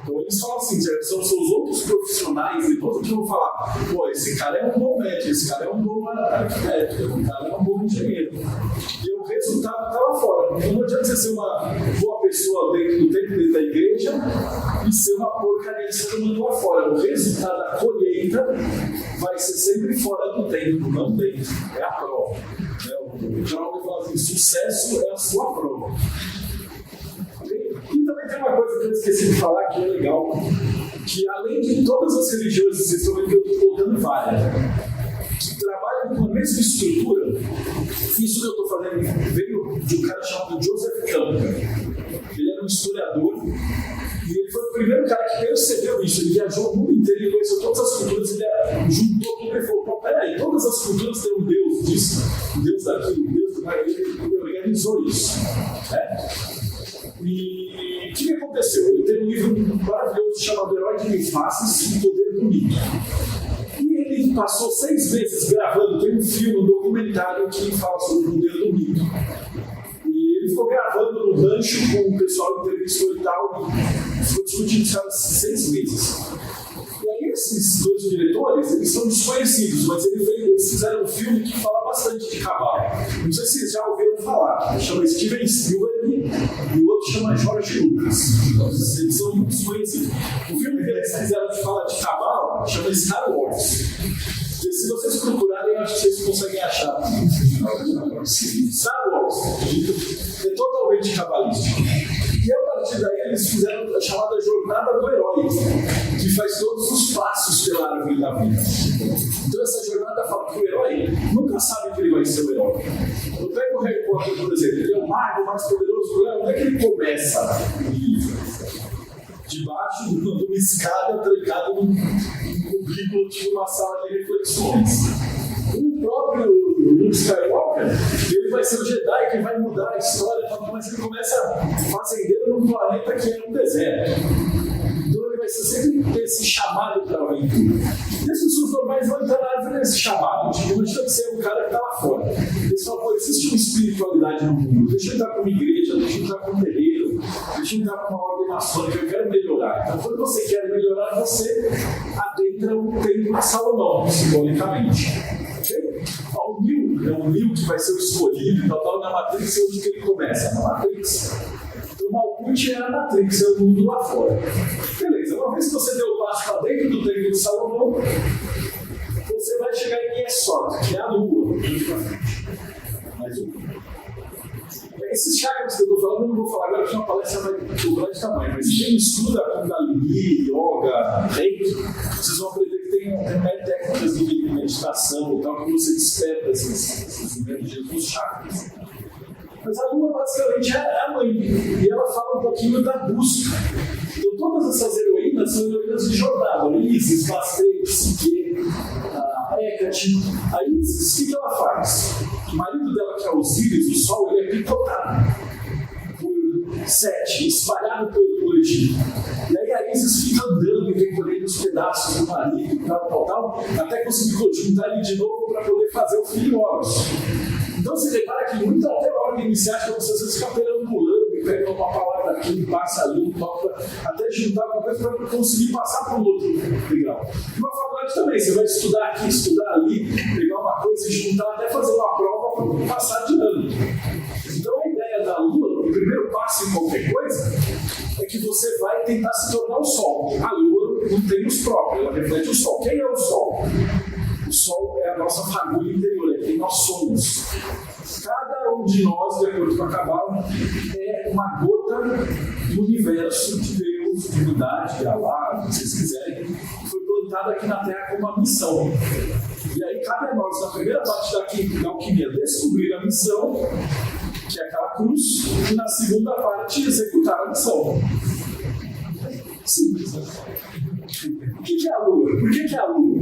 [SPEAKER 2] Então, eles falam assim, são os outros profissionais, depois que vão falar, pô, esse cara é um bom médico, esse cara é um bom arquiteto, esse cara é um bom engenheiro. E o resultado está lá fora. Então, não adianta você ser uma boa pessoa dentro do templo, dentro da igreja, e ser uma porcaria de ser humano lá fora. O resultado da colheita vai ser sempre fora do templo, não dentro. É a prova. O João fala assim, sucesso é a sua prova. E também tem uma coisa que eu esqueci de falar que é legal, que além de todas as religiões, vocês estão vendo que eu estou colocando várias, que trabalham com a mesma estrutura. Isso que eu estou fazendo veio de um cara chamado Joseph Campbell. Ele era um historiador e ele foi o primeiro cara que percebeu isso. Ele viajou o mundo inteiro, ele conheceu todas as culturas, ele juntou tudo e falou, peraí, todas as culturas têm um Deus disso, um Deus daquilo, um Deus do mais, ele organizou isso. E o que aconteceu? Ele tem um livro maravilhoso chamado Herói de Mil Faces, O Poder do Mito. E ele passou 6 meses gravando, tem um filme, um documentário que fala sobre o poder do mito. E ele ficou gravando no rancho com o pessoal que entrevistou e tal, e ficou discutindo isso há 6 meses. E aí esses 2 diretores, eles são desconhecidos, mas eles fizeram um filme que fala bastante de cavalo. Não sei se vocês já ouviram falar, chama Steven Spielberg e o outro chama George Lucas. Eles são muito desconhecidos. O filme que eles fizeram que fala de cavalo chama Star Wars. Se vocês procurarem, eu acho que vocês conseguem achar. Star Wars é totalmente cabalístico. E a partir daí eles fizeram a chamada jornada do herói, que faz todos os passos pela árvore da vida. Então essa jornada fala que o herói nunca sabe que ele vai ser o herói. Eu pego o Harry Potter, por exemplo, ele é o mago mais poderoso, onde é que ele começa o livro? Debaixo de uma escada trancada num cubículo de uma sala de reflexões. O próprio Luke Skywalker, ele vai ser o Jedi que vai mudar a história, mas ele começa fazendeiro num planeta que é um deserto. Então ele vai ser sempre esse chamado para a aventura. E as pessoas normais vão entrar na árvore nesse chamado. Tipo, imagina que você é um cara que está lá fora. Eles falam, pô, existe uma espiritualidade no mundo. Deixa eu entrar para uma igreja, deixa eu entrar para um terreiro, deixa eu entrar para uma ordem maçônica, eu quero melhorar. Então, quando você quer melhorar, você adentra o templo de Salomão, simbolicamente. Okay? O Neo que vai ser o escolhido, tal, na Matrix é onde que ele começa, na Matrix. Então, o Malkuth é a Matrix, é o mundo lá fora. Beleza, uma vez que você deu o passo para dentro do templo de Salomão, você vai chegar em Yesod, que é a Lua. Mais um. Esses chakras que eu estou falando, eu não vou falar agora, porque uma palestra vai dobrar de tamanho, mas quem estuda Kundalini, Yoga, Reiki, vocês vão aprender que tem técnicas de meditação e tal, que você desperta essas energias dos chakras. Mas a Lua basicamente é a mãe, e ela fala um pouquinho da busca. Então todas essas heroínas são heroínas de jornada, Isis, Bastet, Psique, Hecate. A Isis, o que ela faz? O marido dela, que é Osíris, o Sol, ele é picotado por Sete, espalhado pelo Egito. E aí a Isis fica andando e recolhendo os pedaços do marido e tal, até conseguir juntar ele de novo para poder fazer o filho Horus. Então você repara que muita até a ordem iniciática você às vezes fica perambulando e pega uma palavra aqui, passa ali, toca, até juntar uma coisa para conseguir passar para um outro degrau. Numa faculdade também, você vai estudar aqui, estudar ali, pegar uma coisa e juntar até fazer uma prova para passar de ano. Então a ideia da Lua, o primeiro passo em qualquer coisa, é que você vai tentar se tornar o Sol. A Lua não tem luz própria, ela reflete o Sol. Quem é o Sol? O Sol é a nossa fagulha interior, é quem nós somos. Cada um de nós, de acordo com a Cabala, é uma gota do universo de Deus, de unidade, de Allah, se vocês quiserem, que foi plantada aqui na Terra com uma missão. E aí cabe a nós, na primeira parte da alquimia, descobrir a missão, que é aquela cruz, e na segunda parte, executar a missão. Simples, né? O que é a Lua? Por que é a Lua?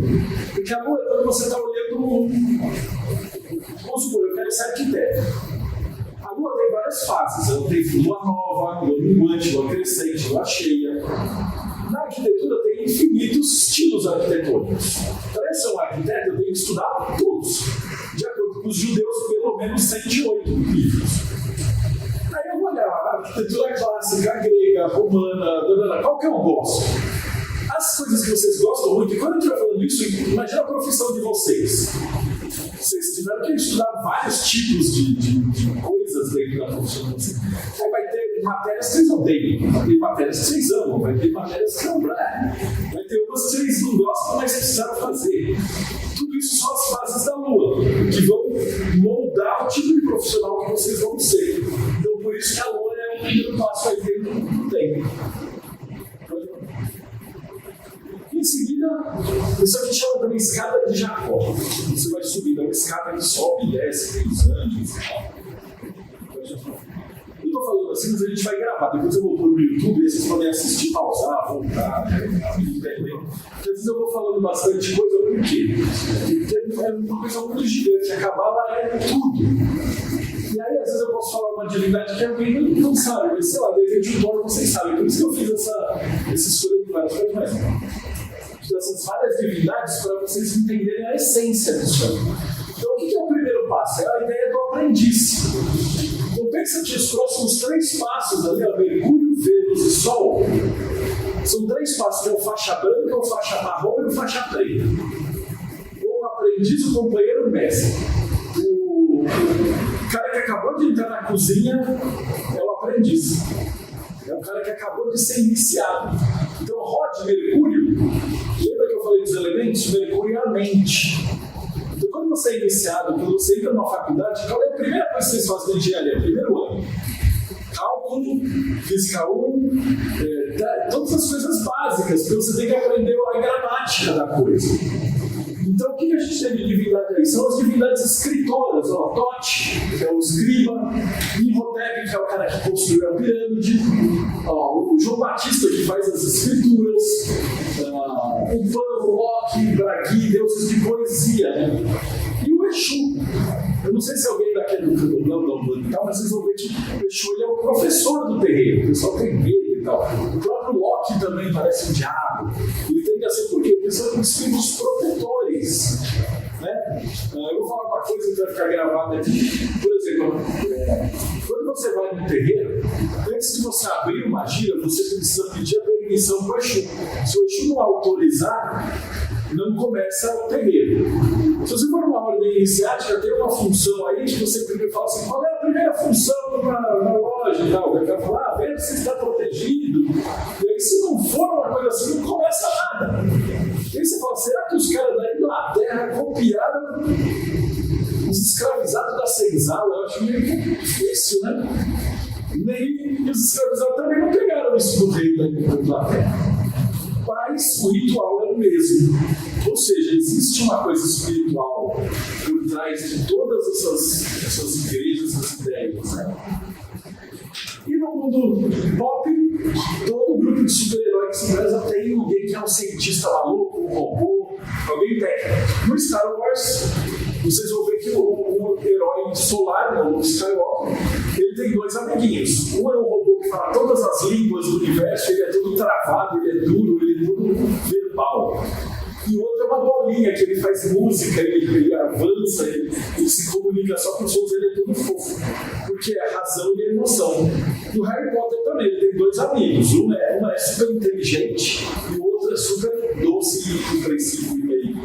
[SPEAKER 2] Porque a Lua é quando você está olhando o mundo. Vamos supor, eu quero ser arquiteto. A Lua tem várias fases. Ela tem lua nova, lua minguante, lua crescente, lua cheia. Na arquitetura tem infinitos estilos arquitetônicos. Para eu ser um arquiteto, eu tenho que estudar todos. De acordo com os judeus, pelo menos 108 livros. Aí eu vou olhar a arquitetura clássica, grega, romana, qual que eu gosto? As coisas que vocês gostam muito, e quando eu estiver falando isso, imagina a profissão de vocês. Vocês tiveram que estudar vários tipos de coisas dentro da profissão de vocês. Aí vai ter matérias que vocês odeiam, vai ter matérias que vocês amam, vai ter matérias que não vai ter umas que vocês não gostam, mas precisaram fazer. Tudo isso são as fases da Lua, que vão moldar o tipo de profissional que vocês vão ser. Então, por isso que a Lua é o primeiro passo aí dentro do tempo. Em seguida, isso aqui chama também escada de Jacó. Você vai subir, é uma escada que sobe e desce, tem os anjos. Eu estou falando assim, mas a gente vai gravar. Depois eu vou pôr no YouTube e vocês podem assistir, pausar, voltar. Às vezes eu vou falando bastante coisa, por quê? Porque é uma coisa muito gigante. A Cabala é tudo. E aí, às vezes, eu posso falar uma divindade que alguém não sabe, mas sei lá, de repente, embora vocês sabem. Por isso que eu fiz essa escolha de várias coisas, mas dessas várias divindades para vocês entenderem a essência disso aí. Então, o que é o primeiro passo? É a ideia do aprendiz. Então, pensa que os próximos 3 passos ali, Mercúrio, Vênus e Sol, são 3 passos, que é o faixa branca, o faixa marrom e o faixa preta. O aprendiz, o companheiro, o mestre. O cara que acabou de entrar na cozinha é o aprendiz. É o cara que acabou de ser iniciado. Então, rode Mercúrio. Lembra que eu falei dos elementos? Mercúrio é a mente. Então, quando você é iniciado, quando você entra numa faculdade, qual é a primeira coisa que vocês fazem na engenharia? Primeiro ano. Cálculo, física 1, todas as coisas básicas, porque você tem que aprender a gramática da coisa. Então, o que a gente tem de divindade aí? São as divindades escritoras, Tote, que é o escriba, Imhotep, que é o cara que construiu a pirâmide, o João Batista, que faz as escrituras, o Pan, Loki, Bragi, deuses de poesia, né? E o Exu. Eu não sei se alguém daquele do não e tal, mas vocês vão ver que o Exu ele é o professor do terreiro, o pessoal tem medo e tal. O próprio Loki também parece um diabo. Ele tem que ser por quê? Porque são espíritos protetores. Né? Eu vou falar uma coisa que vai ficar gravada aqui. Por exemplo, quando você vai no terreiro, antes de você abrir uma gira, você precisa pedir a permissão para o Exu. Se o Exu não autorizar, não começa o terreiro. Se você for numa ordem iniciática, tem uma função aí que você primeiro fala assim: qual é a primeira função na loja e tal? Ele vai falar: veja se está protegido. E aí, se não for uma coisa assim, não começa nada. E aí você fala: será que os caras da Inglaterra copiaram os escravizados da senzala? Eu acho meio difícil, né? Nem os escravizados também não pegaram isso do rei da Inglaterra. Mas o ritual é o mesmo. Ou seja, existe uma coisa espiritual por trás de todas essas igrejas, essas ideias. Né? E no mundo pop, todo grupo de super-herói que se preza tem alguém que é um cientista maluco, um robô, alguém técnico. No Star Wars, vocês vão ver que o herói solar, o Skywalker, ele tem 2 amiguinhos. Um é um robô que fala todas as línguas do universo, ele é todo travado, ele é duro, ele é todo verbal. E o outro é uma bolinha que ele faz música, ele avança, ele se comunica só com os outros, ele é todo fofo. Porque é razão e emoção. E o Harry Potter também, ele tem 2 amigos. Um é super inteligente e o outro é super doce e compreensivo e meio.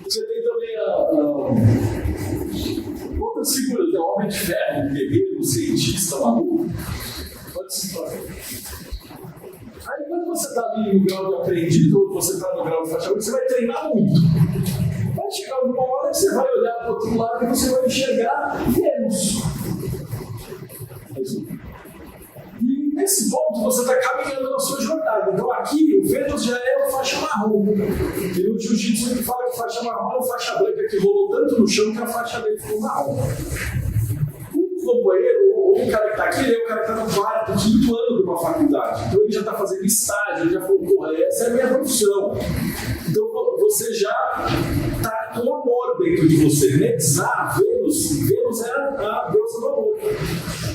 [SPEAKER 2] Você tem também outras figuras, né? O Homem de Ferro, o guerreiro, o cientista maluco. Pode se fazer. Aí quando você está ali no grau de aprendiz, ou você está no grau de faixa, você vai treinar muito. Vai chegar uma hora que você vai olhar para o outro lado e você vai enxergar Vênus. E nesse ponto você está caminhando na sua jornada. Então aqui o Vênus já é o faixa marrom. E no jiu-jitsu ele fala que faixa marrom é o faixa branca que rolou tanto no chão que a faixa dele ficou marrom. O companheiro, ou o cara que está aqui, ele é o cara que está no 4º, 5º ano de uma faculdade. Então ele já está fazendo estágio, ele já falou: porra, essa é a minha profissão. Então você já está com amor dentro de você. Vênus é a deusa do amor.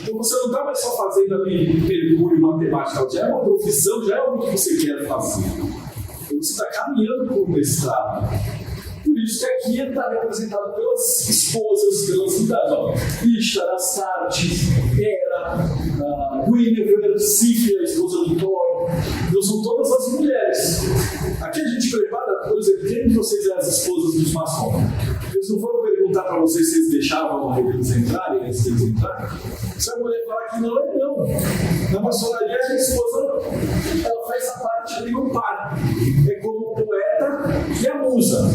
[SPEAKER 2] Então você não está mais só fazendo ali mergulho matemática, já é uma profissão, já é o que você quer fazer. Então você está caminhando para o mestrado. Por isso que aqui está representado pelas esposas, pelas cidades. Ishtar, Astarte, Hera, Guinevere, Sífia, a esposa do Thor. Então são todas as mulheres. Aqui a gente prepara, por exemplo, quem de vocês é as esposas dos maçons? Eles não foram perguntar para vocês se eles deixavam eles entrarem, antes de eles entrarem? Se a mulher falar que não, é não. Na maçonaria, a esposa ela faz essa parte de um par. É como o poeta e a musa.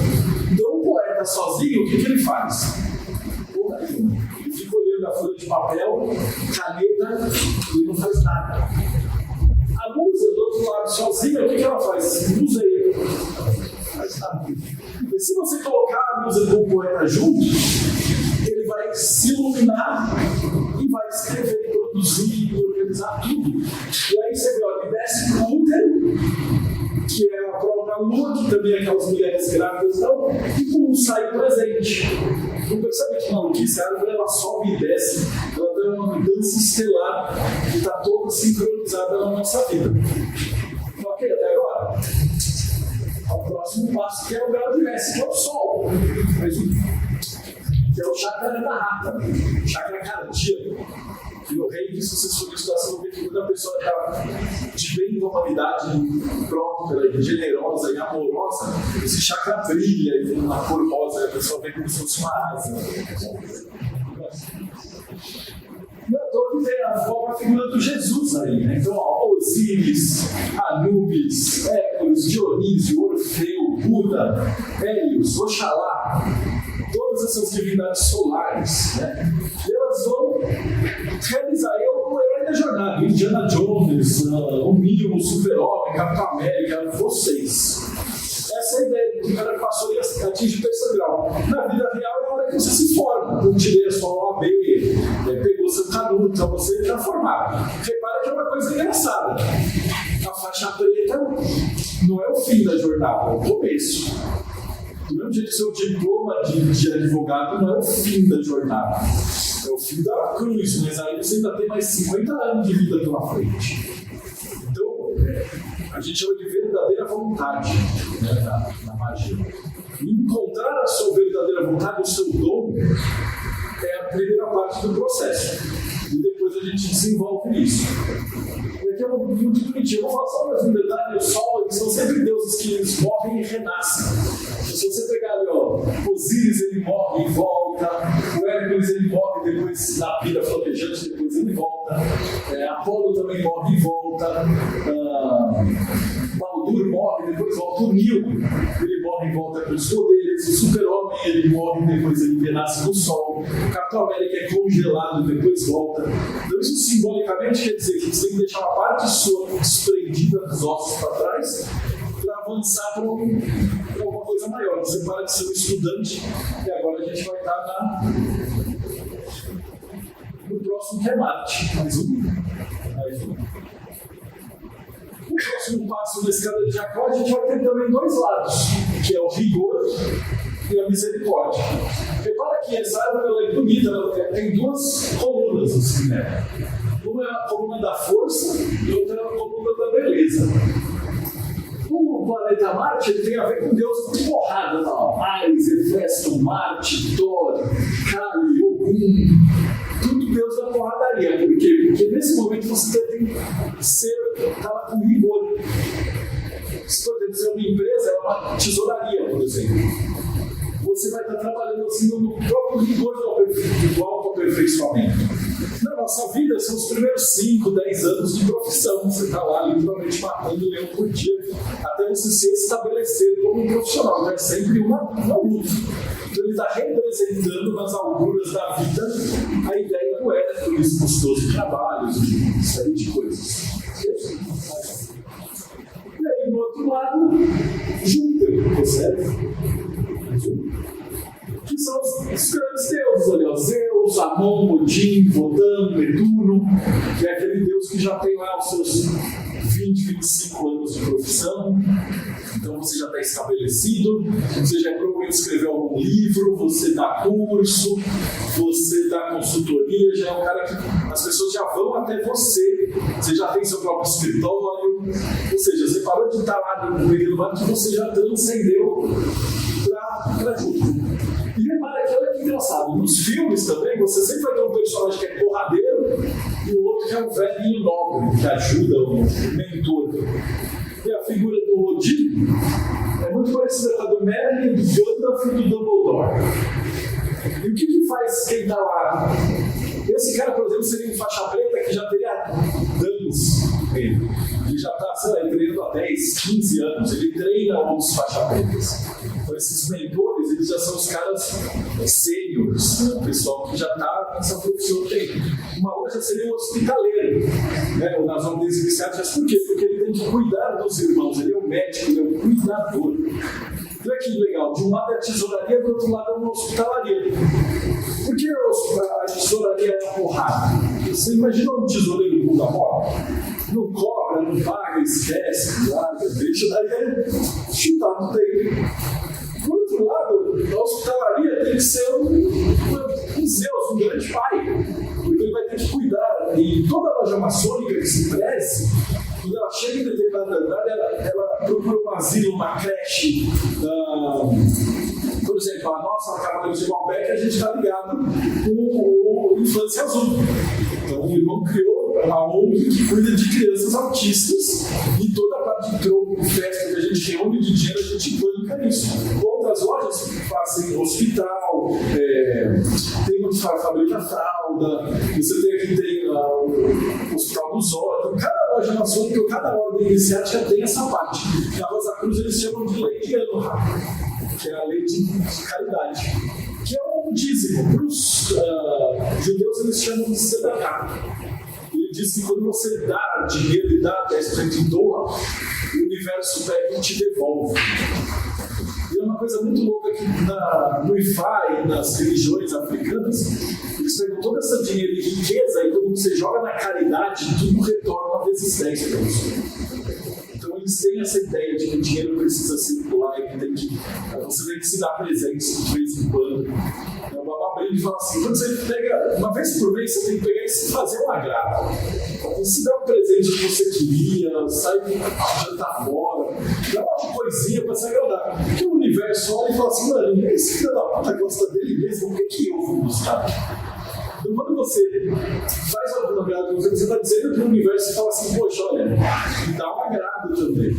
[SPEAKER 2] Então, o poeta sozinho, o que ele faz? Ele fica olhando a folha de papel, caneta, e não faz nada. A musa, do outro lado, sozinha, o que ela faz? Museia. Faz nada. E se você colocar a musa com o poeta junto, ele vai se iluminar e vai escrever, produzir, organizar tudo. E aí você vê, ele desce para o útero, que é a própria lua, que que também aquelas mulheres grávidas não, e pum, sai presente. Não percebe que maluquice? A árvore ela sobe e desce, ela tem uma dança estelar que está toda sincronizada na nossa vida. Ok, até agora? O próximo passo que é o grau de Messi, que é o Sol. Que é o chakra da rata, o chakra cardíaco. E no reino, se vocês forem estudar, vocês vão ver que quando a pessoa está de bem com humanidade própria, generosa e amorosa, esse chakra brilha e tem uma cor rosa, e a pessoa vê como se fosse uma asa. Não é todo que tem a figura do Jesus aí, né? Então, ó, Osíris, Anubis, Hércules, Dionísio, Orfeu, Buda, Hélios, Oxalá, todas essas divindades solares, né? E elas vão realizar o herói da jornada, Indiana Jones, o Mínimo, o Super-Homem, Capitão América, vocês. Essa é a ideia do cara que passou e atinge o terceiro grau. Na vida real é a hora que você se forma. Não tirei a sua OAB, pegou seu canudo, então você está formado. Repara que é uma coisa engraçada. A faixa preta não é o fim da jornada, é o começo. Do mesmo jeito que seu diploma de advogado não é o fim da jornada, é o fim da cruz, mas aí você ainda tem mais 50 anos de vida pela frente. Então, a gente chama de verdadeira vontade, né, na magia. E encontrar a sua verdadeira vontade, o seu dom, é a primeira parte do processo. E depois a gente desenvolve isso. E aqui é muito bonitinho. Eu vou falar só mais um detalhe: o Sol, eles são sempre deuses que eles morrem e renascem. Se você pegar ali, ó, Osíris, ele morre e volta, o Hércules, ele morre e depois na pira flotejante, depois ele volta, Apolo também morre e volta, Baldur morre e depois volta, o Nil, ele morre e volta com os poderes, o Super-Homem, ele morre e depois ele renasce no Sol, o Capitão América é congelado e depois volta. Então isso simbolicamente quer dizer que você tem que deixar uma parte sua desprendida dos ossos para trás para avançar para alguma coisa maior. Você para de ser um estudante e agora a gente vai estar no próximo que é Marte. Mais um. O próximo passo na escada de Jacó, a gente vai ter também dois lados, que é o rigor e a misericórdia. Repara que essa árvore ela é bonita, ela tem duas colunas assim, né? Uma é a coluna da força e outra é a coluna da beleza. O planeta Marte ele tem a ver com Deus de porrada, não? Ares, Hefesto, Marte, Thor, Kali, Ogum, tudo Deus da porradaria. Por quê? Porque nesse momento você tem que estar com rigor. Se por exemplo, ser uma empresa, é uma tesouraria, por exemplo. Você vai estar trabalhando assim no próprio rigor do autoaperfeiçoamento. Na nossa vida, são os primeiros 5, 10 anos de profissão. Você está lá literalmente matando leão por dia, até você se estabelecer como um profissional. Então é sempre uma luta. Então ele está representando nas alturas da vida a ideia do Hércules, dos 12 trabalhos, uma série de coisas. E aí, do outro lado, Júpiter, percebe? Que são os grandes deuses ali, ó, Zeus, Amon, Odin, Wodan, Netuno, que é aquele deus que já tem lá os seus 20, 25 anos de profissão. Então você já está estabelecido, você já provavelmente escreveu algum livro, você dá curso, você dá consultoria, já é um cara que as pessoas já vão até você já tem seu próprio escritório, ou seja, você parou de estar lá no meio do banco que você já transcendeu para Júpiter. E repara que olha que engraçado, nos filmes também você sempre vai ter um personagem que é porradeiro e o outro que é um velhinho nobre, que ajuda o mentor. E a figura do Odin é muito parecida com a do Merlin, do Gandalf e do Dumbledore. E o que faz quem está lá? Esse cara, por exemplo, seria um faixa preta que já teria danos nele. Ele já está, sei lá, treinando há 10, 15 anos, ele treina outros faixa pretas. Então esses mentores, eles já são os caras sêniores, né? O pessoal que já está nessa profissão tem. Uma outra seria um hospitaleiro, né? Nas ordens iniciáticas. Por quê? Porque ele tem que cuidar dos irmãos, ele é um médico, ele é um cuidador. Olha que legal, de um lado é a tesouraria, do outro lado é uma hospitalaria. Por que a tesouraria é a porrada? Você imagina um tesoureiro do mundo da moda? não cobra, não paga, esquece, larga, deixa, daí é chutar no tempo. Por outro lado, a hospitalaria tem que ser um Zeus, um grande pai, porque ele vai ter que cuidar. E toda loja maçônica que se preze, quando ela chega em determinada idade, ela procura um asilo, uma creche. Por exemplo, a nossa Cavaleiro de Malbec, a gente está ligado com o Infância Azul. Então, o irmão criou a ONG que cuida de crianças autistas e toda a parte de tronco, festa que a gente reúne de dinheiro, a gente banca nisso. Outras lojas fazem hospital, tem uma que fabrica fralda, você tem aqui o Hospital dos Olhos. Cada loja maçônica, cada ordem iniciática tem essa parte. Na Rosa Cruz eles chamam de lei de Anoha, que é a lei de caridade, que é um dízimo. Para os judeus eles chamam de tzedakah. Ele diz que quando você dá dinheiro e dá 10% em doa, o universo pega e te devolve. E é uma coisa muito louca que no IFA e nas religiões africanas, eles pegam todo esse dinheiro e riqueza e quando você joga na caridade, tudo retorna a vezes 10 para você. Então eles têm essa ideia de que o dinheiro precisa circular e que você tem que se dar presente de vez em quando. O Babá Brinde fala assim, quando você pega, uma vez por mês, você tem que pegar e se fazer um agrado. Então, se dá um presente que você queria, sai jantar fora, dá uma coisinha para se agradar. Porque o universo olha e fala assim, mano, esse filho da puta gosta dele mesmo, por que eu vou gostar? Então, quando você faz algum agrado, você está dizendo para o universo e fala assim, poxa, olha, me dá um agrado também.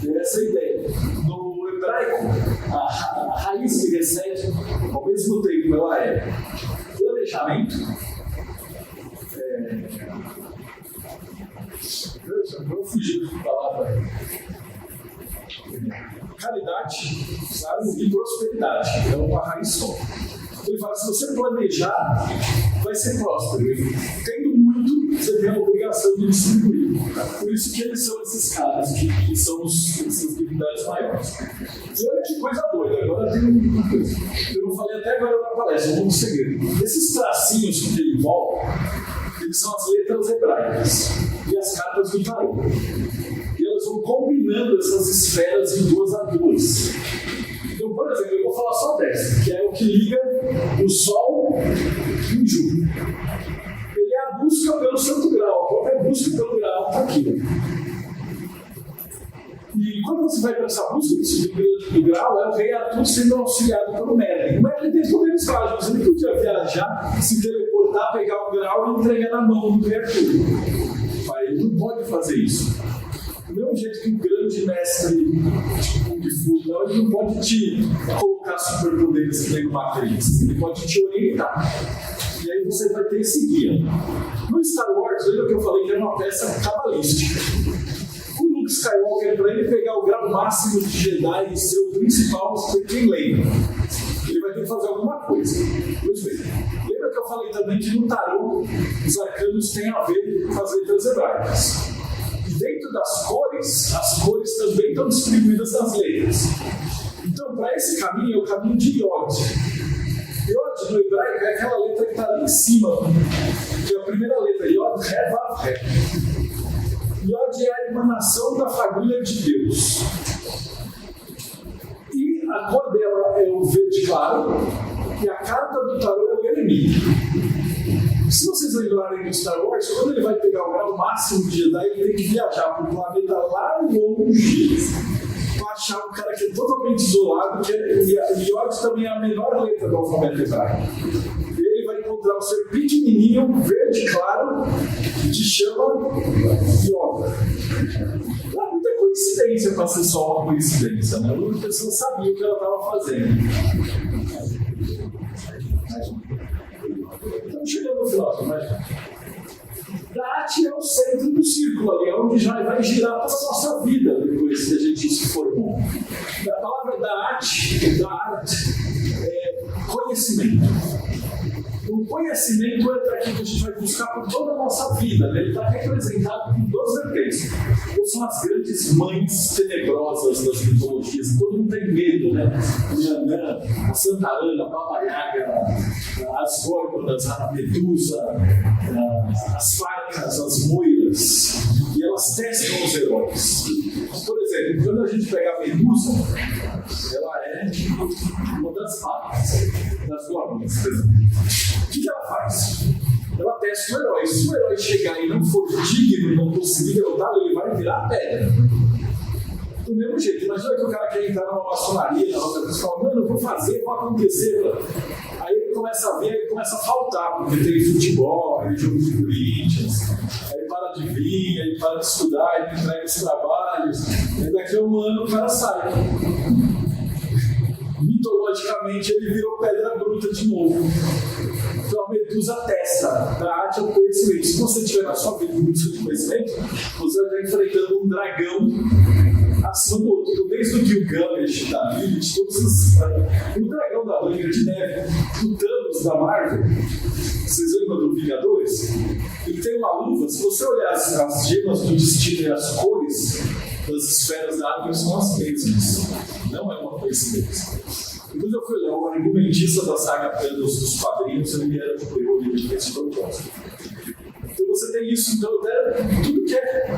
[SPEAKER 2] É essa a ideia. No hebraico, a raiz que recebe, ao mesmo tempo, ela é planejamento, vou fugir da palavra, caridade, sabe? E prosperidade. É uma raiz só. Ele fala, se você planejar, vai ser próspero. E tendo muito, você tem a obrigação de distribuir. Por isso que eles são esses caras, que são essas divindades maiores. E olha que coisa doida, agora tem uma coisa. Eu não falei até agora na palestra, um segredo. Esses tracinhos que tem em volta, eles são as letras hebraicas e as cartas do tarô. E elas vão combinando essas esferas de 2 a 2. Então, por exemplo, eu vou falar só dessa, que é o que liga o Sol em Júpiter. Ele é a busca pelo santo grau, a própria busca pelo grau está aqui. E quando você vai para essa busca do grau, é o rei Arthur sendo auxiliado pelo Merlin. O Merlin tem poderes mágicos, ele podia viajar, se teleportar, pegar o grau e entregar na mão do rei Arthur. Mas ele não pode fazer isso. Do mesmo jeito que um grande mestre de Kung Fu, não, ele não pode te colocar superpoderes que nem no Matrix, ele pode te orientar. E aí você vai ter esse guia. No Star Wars, lembra que eu falei que era uma peça cabalística? O Luke Skywalker, para ele pegar o grau máximo de Jedi e ser o principal, você tem quem lembra. Ele vai ter que fazer alguma coisa. Pois bem, lembra que eu falei também que no tarô os arcanos têm a ver com as letras hebraicas. Dentro das cores, as cores também estão distribuídas nas letras. Então, para esse caminho, é o caminho de Yod. Yod, no hebraico, é aquela letra que está ali em cima, que é a primeira letra, Yod, Ré, Vav, Ré. Yod é a emanação da família de Deus. E a cor dela é o verde claro, e a carta do tarô é o Eremita. Se vocês lembrarem do Star Wars, quando ele vai pegar o grau máximo de Jedi, ele tem que viajar para um planeta lá longe para achar um cara que é totalmente isolado, e Yod também é a menor letra do alfabeto hebraico. Ele vai encontrar um ser pequenininho, verde claro, que chama Yod. Não há muita coincidência para ser só uma coincidência, né? A pessoa sabia o que ela estava fazendo. Estamos chegando no final, imagina. Date é o centro do círculo ali, é onde já vai girar toda a nossa vida depois que a gente se formou. A palavra da arte é conhecimento. O conhecimento é aquilo que a gente vai buscar por toda a nossa vida, né? Ele está representado por 2 vertentes. Ou são as grandes mães tenebrosas das mitologias, todo mundo tem medo, né? A Santa Ana, a Baba Yaga, as Górgonas, a Medusa, as Farcas, as Moiras. e elas testam os heróis. Por exemplo, quando a gente pega a Medusa, ela é uma das partes das goblins. O que ela faz? Ela testa o herói. Se o herói chegar e não for digno, não conseguir derrotá-lo, ele vai virar pedra. Do mesmo jeito, imagina que o cara quer entrar numa maçonaria, na outra pessoa fala, mano, eu vou fazer, vai acontecer. Aí ele começa a ver, ele começa a faltar, porque tem futebol, aí jogo de Corinthians, aí para de vir, aí para de estudar, aí entrega os trabalhos, aí daqui a um ano o cara sai. Mitologicamente ele virou pedra bruta de novo. Então a Medusa testa, da arte ao conhecimento. Se você tiver na sua vida busca de conhecimento, você vai estar enfrentando um dragão acima do outro. Então, desde o Gilgamesh, da Lilith, todos os. O dragão da Branca de Neve, o Thanos da Marvel, vocês lembram do Vingadores? Ele tem uma luva, se você olhar as gemas do destino e as cores das esferas da árvore, são as mesmas. Não é uma coincidência. Depois eu fui ler o argumentista da saga Thanos dos quadrinhos, ele era judeu e ele fez propósito. Então você tem isso, então até tudo que é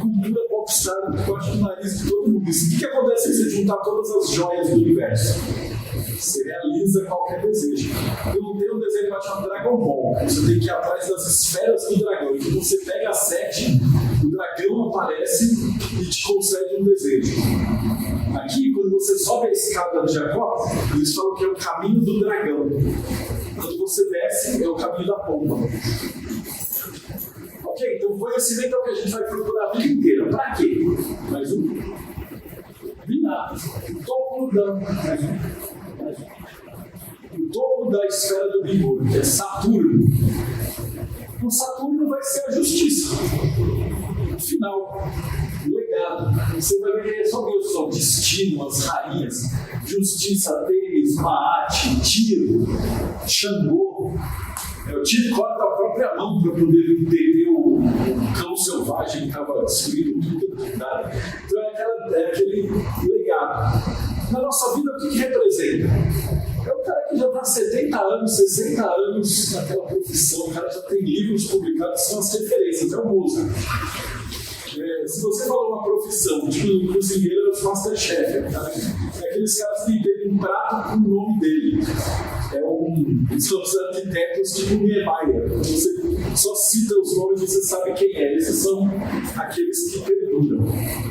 [SPEAKER 2] cultura popstar, debaixo do nariz de todo mundo. O que acontece se você juntar todas as joias do universo? Você realiza qualquer desejo. Eu não tenho um desejo que vai chamar Dragon Ball. Você tem que ir atrás das esferas do dragão. Então você pega a 7, o dragão aparece e te concede um desejo. Aqui, quando você sobe a escada de Jacó, eles falam que é o caminho do dragão. Quando você desce, é o caminho da pomba. Ok, então conhecimento é o que a gente vai procurar a vida inteira. Para quê? Mais um. Binário. O topo da esfera do vigor, que é Saturno. O Saturno vai ser a justiça. Final. Legado. Você vai ver só Deus, só destino, as rainhas, justiça, Temis, Maat, Tiro, Xangô. O Tiro corta a própria mão para poder entender o cão selvagem que estava destruindo tudo. Nada. Então é aquele legado. Na nossa vida, o que representa? É o cara que já está 70 anos, 60 anos naquela profissão, o cara já tem livros publicados, são as referências, é o Mozart. Se você falou uma profissão, tipo o cozinheiro é o Masterchef, é aqueles caras que tem um prato com o nome dele. Eles são os arquitetos tipo Niemeyer. Você só cita os nomes e você sabe quem é. Esses são aqueles que perduram.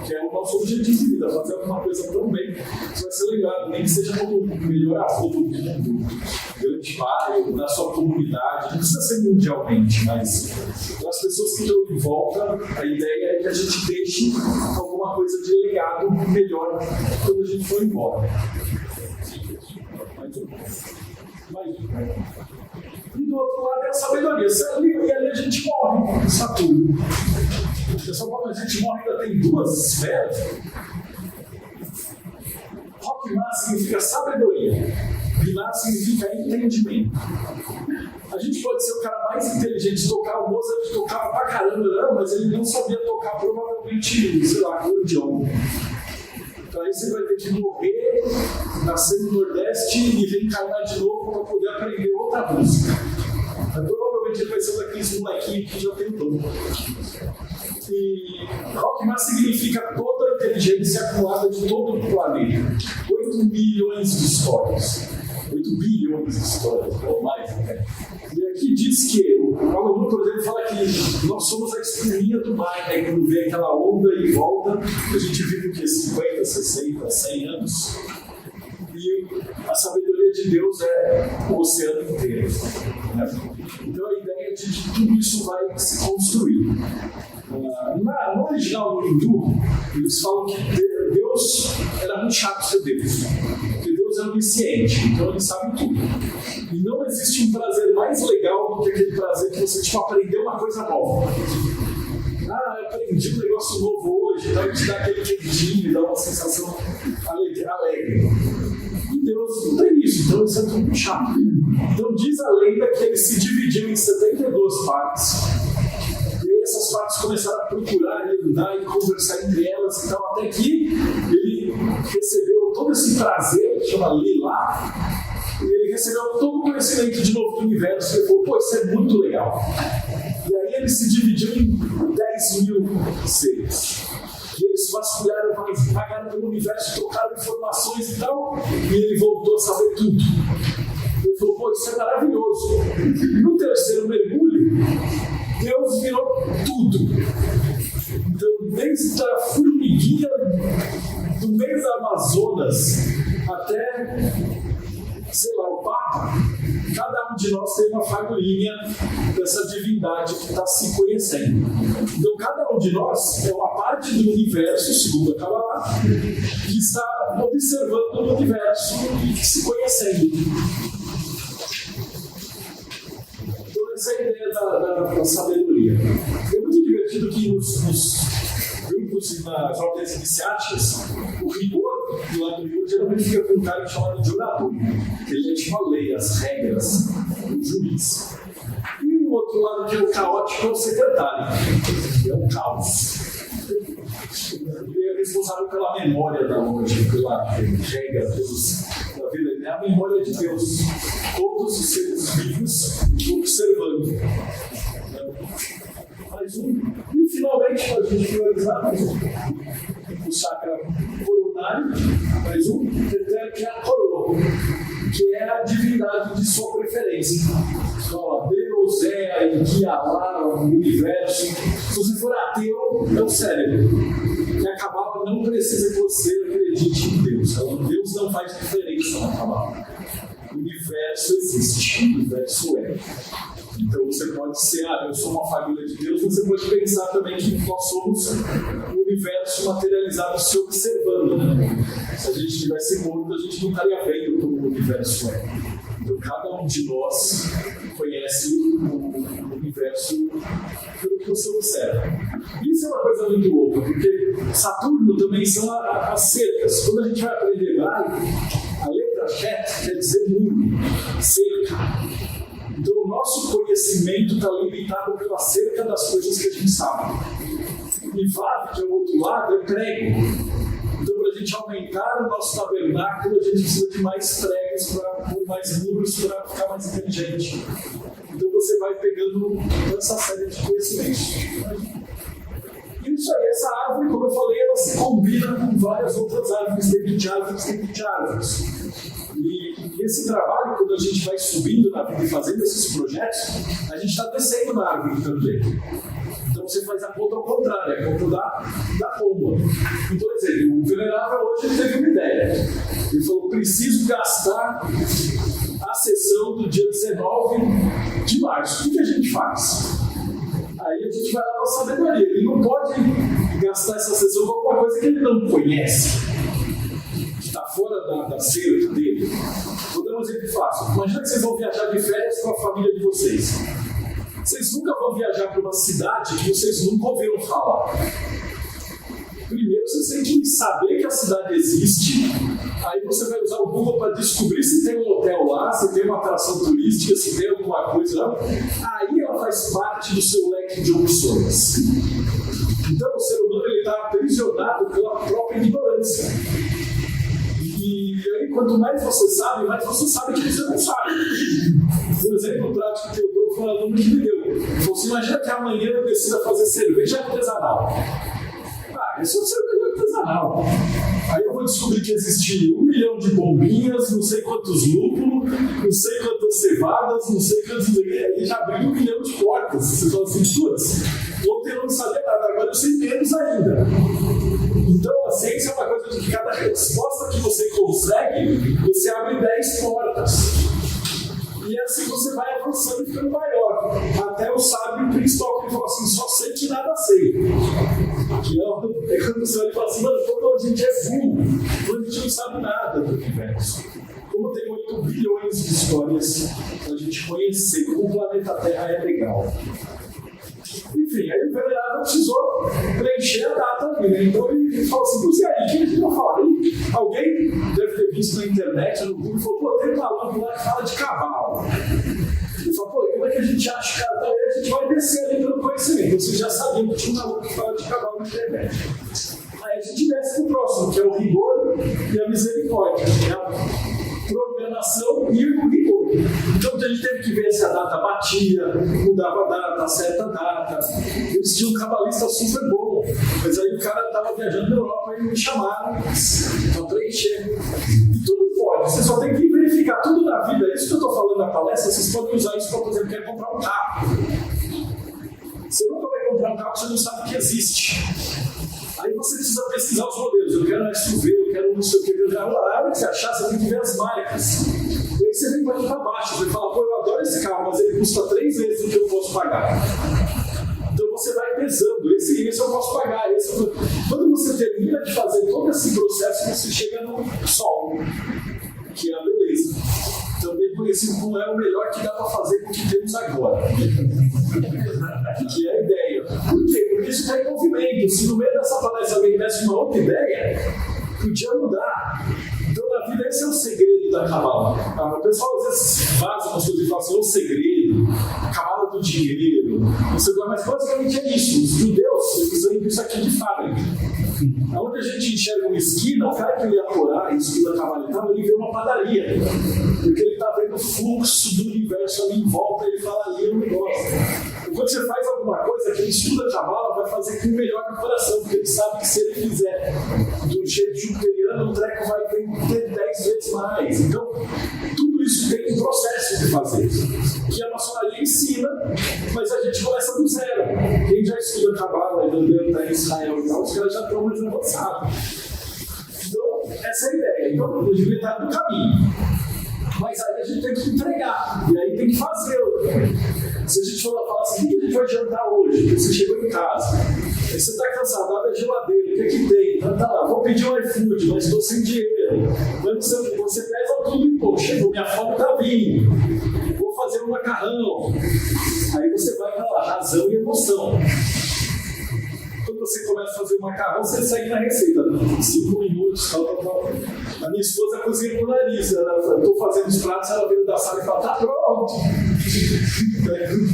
[SPEAKER 2] Que é o nosso objetivo de vida, fazer alguma coisa tão bem. Você vai ser lembrado, nem que seja como o melhor avô do mundo, grande pai, da sua comunidade. Não precisa ser mundialmente, mas as pessoas que estão em volta, a ideia é que a gente deixe alguma coisa de legado melhor quando a gente for embora. E do outro lado é a sabedoria. E ali a gente morre, Saturno. O pessoal fala, a gente morre ainda tem 2 esferas. Rockmar significa sabedoria. Binar significa entendimento. A gente pode ser o cara mais inteligente, tocar o Mozart, tocava pra caramba, não, mas ele não sabia tocar provavelmente, sei lá, acordeon. Então aí você vai ter que morrer, nascer no Nordeste e reencarnar de novo para poder aprender outra música. Mas provavelmente ele vai ser um daqueles molequinhos que já tem dom. E Rockmar significa toda a inteligência acumulada de todo o planeta. 8 milhões de histórias. 8 bilhões de histórias, ou mais, né? E aqui diz que, o Paulo, por exemplo, fala que nós somos a espuminha do mar, né? Quando vem aquela onda e volta, a gente vive o quê? 50, 60, 100 anos. E a sabedoria de Deus é o oceano inteiro. Né? Então a ideia é de que tudo isso vai se construir. No original do hindu, eles falam que Deus era muito chato ser Deus. Porque Deus é onisciente, então ele sabe tudo. E não existe um prazer mais legal do que aquele prazer que você aprendeu uma coisa nova. Eu aprendi um negócio novo hoje, então te dá aquele quentinho, dá uma sensação alegre. E Deus não tem isso, então isso é tudo chato. Então diz a lenda que ele se dividiu em 72 partes. Essas partes começaram a procurar, andar e conversar entre elas e tal, até que ele recebeu todo esse prazer, que chama Lila, e ele recebeu todo o conhecimento de novo do universo, e ele falou, pô, isso é muito legal. E aí ele se dividiu em 10.000 seres. E eles vasculharam, pagaram pelo universo, trocaram informações e tal, e ele voltou a saber tudo. Ele falou, pô, isso é maravilhoso. E no terceiro mergulho, Deus virou tudo. Então, desde a formiguinha do meio da Amazonas até, sei lá, o Papa, cada um de nós tem uma figurinha dessa divindade que está se conhecendo. Então, cada um de nós é uma parte do universo, segundo a Kabbalah, que está observando o universo e se conhecendo. Então, essa é a ideia da sabedoria. É muito divertido que nos grupos e nas ordens iniciáticas, o rigor do lado do rigor geralmente fica com um cara chamado de orador, que ele é tipo a lei, as regras, o juiz. E o outro lado, que é o caótico, é o secretário, que é o caos. Ele é responsável pela memória da lógica, pela regra, pela vida. É a memória de Deus. Todos os seres vivos observando. Mais um. E finalmente, para a gente finalizar, mais um. O chakra coronário, mais um. Que é a coroa, que é a divindade de sua preferência. Então, Deus é, Yalá, o universo. Se você for ateu, é o cérebro. E a Kabbalah não precisa que você acredite em Deus. Deus não faz diferença na Kabbalah. O universo existe, o universo é. Então você pode ser, eu sou uma família de Deus, você pode pensar também que nós somos o universo materializado se observando. Né? Se a gente estivesse morto, a gente não estaria vendo como o universo é. Então cada um de nós conhece o universo pelo que você observa. Isso é uma coisa muito louca, porque Saturno também são as cercas. Quando a gente vai aprender hebraico, a letra Shet quer dizer muro, cerca. Então, o nosso conhecimento está limitado pela cerca das coisas que a gente sabe. E Vav, que é o outro lado, é prego. Então, para a gente aumentar o nosso tabernáculo, a gente precisa de mais pregos, mais muros para ficar mais inteligente. Então, você vai pegando essa série de conhecimentos. Isso aí, essa árvore, como eu falei, ela se combina com várias outras árvores, dentro de árvores. E esse trabalho, quando a gente vai subindo na vida e fazendo esses projetos, a gente está descendo na árvore também. Então você faz a conta ao contrário, a conta da pomba. Então, por exemplo, o venerável hoje ele teve uma ideia. Ele falou, preciso gastar a sessão do dia 19 de março. O que a gente faz? Aí a gente vai lá para a sabedoria. Ele não pode gastar essa sessão com alguma coisa que ele não conhece, que está fora da cerca dele. Vou dar um exemplo fácil. Imagina que vocês vão viajar de férias com a família de vocês. Vocês nunca vão viajar para uma cidade que vocês nunca ouviram falar. Primeiro, vocês têm que saber que a cidade existe. Aí você vai usar o Google para descobrir se tem um hotel lá, se tem uma atração turística, se tem alguma coisa lá. Aí ela faz parte do seu leque de opções. Então, o ser humano está aprisionado pela própria ignorância. E aí, quanto mais você sabe que você não sabe. Por exemplo, o prático que eu dou foi um aluno que me deu. Você imagina que amanhã eu decida fazer cerveja artesanal. Isso é cerveja artesanal. Aí eu vou descobrir que existe 1 milhão de bombinhas, não sei quantos lúpulos, não sei quantas cevadas, não sei quantos... Aí já abriu 1 milhão de portas. Você fala assim, putz, ontem eu não sabia nada, agora eu sei menos ainda. Então a ciência é uma coisa de que cada resposta que você consegue, você abre 10 portas. E assim você vai avançando e ficando maior. Até o sábio principal que fala assim, só sei que nada sei. Que é quando você vai falar assim, mano, como a gente é burro, quando a gente não sabe nada do universo. Como tem 8 bilhões de histórias para a gente conhecer como o planeta Terra é legal. Enfim, aí o venerável precisou preencher a data ali, né? Então ele falou assim, e aí, o que a gente vai falar? Aí, alguém deve ter visto na internet, no Google, e falou, pô, tem um aluno lá que fala de cavalo. Ele falou, pô, como é que a gente acha que aí a gente vai descer ali pelo conhecimento? Vocês já sabiam que tinha um aluno que fala de cavalo na internet. Aí a gente desce pro próximo, que é o rigor e a misericórdia. programação e o rigor. Então a gente teve que ver se a data batia, mudava a data, certa data. Eles tinham um cabalista super bom, mas aí o cara estava viajando na Europa e me chamaram para preencher. E tudo pode, você só tem que verificar tudo na vida. Isso que eu estou falando na palestra, vocês podem usar isso para, por exemplo, quer comprar um carro. Você nunca vai comprar um carro que você não sabe que existe. Aí você precisa pesquisar os modelos. Eu quero SUV, eu quero não sei o que. A hora que você achar, você tem que ver as marcas. E aí você vem para baixo, você fala, pô, eu adoro esse carro, mas ele custa 3 vezes o que eu posso pagar. Então você vai pesando, esse eu posso pagar. Quando você termina de fazer todo esse processo, você chega no sol, que é a beleza. Também conhecido como é o melhor que dá para fazer com o que temos agora. Que é a ideia. Por quê? Porque isso está em movimento. Se no meio dessa palestra alguém desse uma outra ideia, podia mudar. Então, na vida, esse é o segredo da Cabala. O pessoal às vezes faz umas coisas e fala assim: é o segredo, a Cabala do dinheiro, mas basicamente é isso. Os judeus usam isso aqui de fábrica. Onde a gente enxerga uma esquina, o cara que ia apurar isso da Cabala, ele vê uma padaria. Porque ele está vendo o fluxo do universo ali em volta, ele fala ali, eu não gosto. E quando você faz alguma coisa, quem estuda a Cabala vai fazer com o melhor do coração, porque ele sabe que se ele fizer do jeito jupiteriano, o treco vai ter 10 vezes mais. Então, tudo isso tem um processo de fazer, que a maçonaria ensina, mas a gente começa do zero. Quem já estuda Cabala, está em Israel e tal, os caras já estão mais avançados. Então, essa é a ideia. Então, o Gil está no caminho. Mas aí a gente tem que entregar, e aí tem que fazer. Se a gente for lá falar assim, o que a gente vai jantar hoje? Porque você chegou em casa, aí você está cansado, abre a geladeira, o que é que tem? Então tá lá, vou pedir um iFood, mas estou sem dinheiro. Mas você pesa tudo e pô, chegou, minha fome está vindo, vou fazer um macarrão. Aí você vai para lá, razão e emoção. Quando você começa a fazer o macarrão, você segue na receita. 5 minutos, tal. A minha esposa cozinha com o nariz. Eu estou fazendo os pratos, ela veio da sala e fala, tá pronto.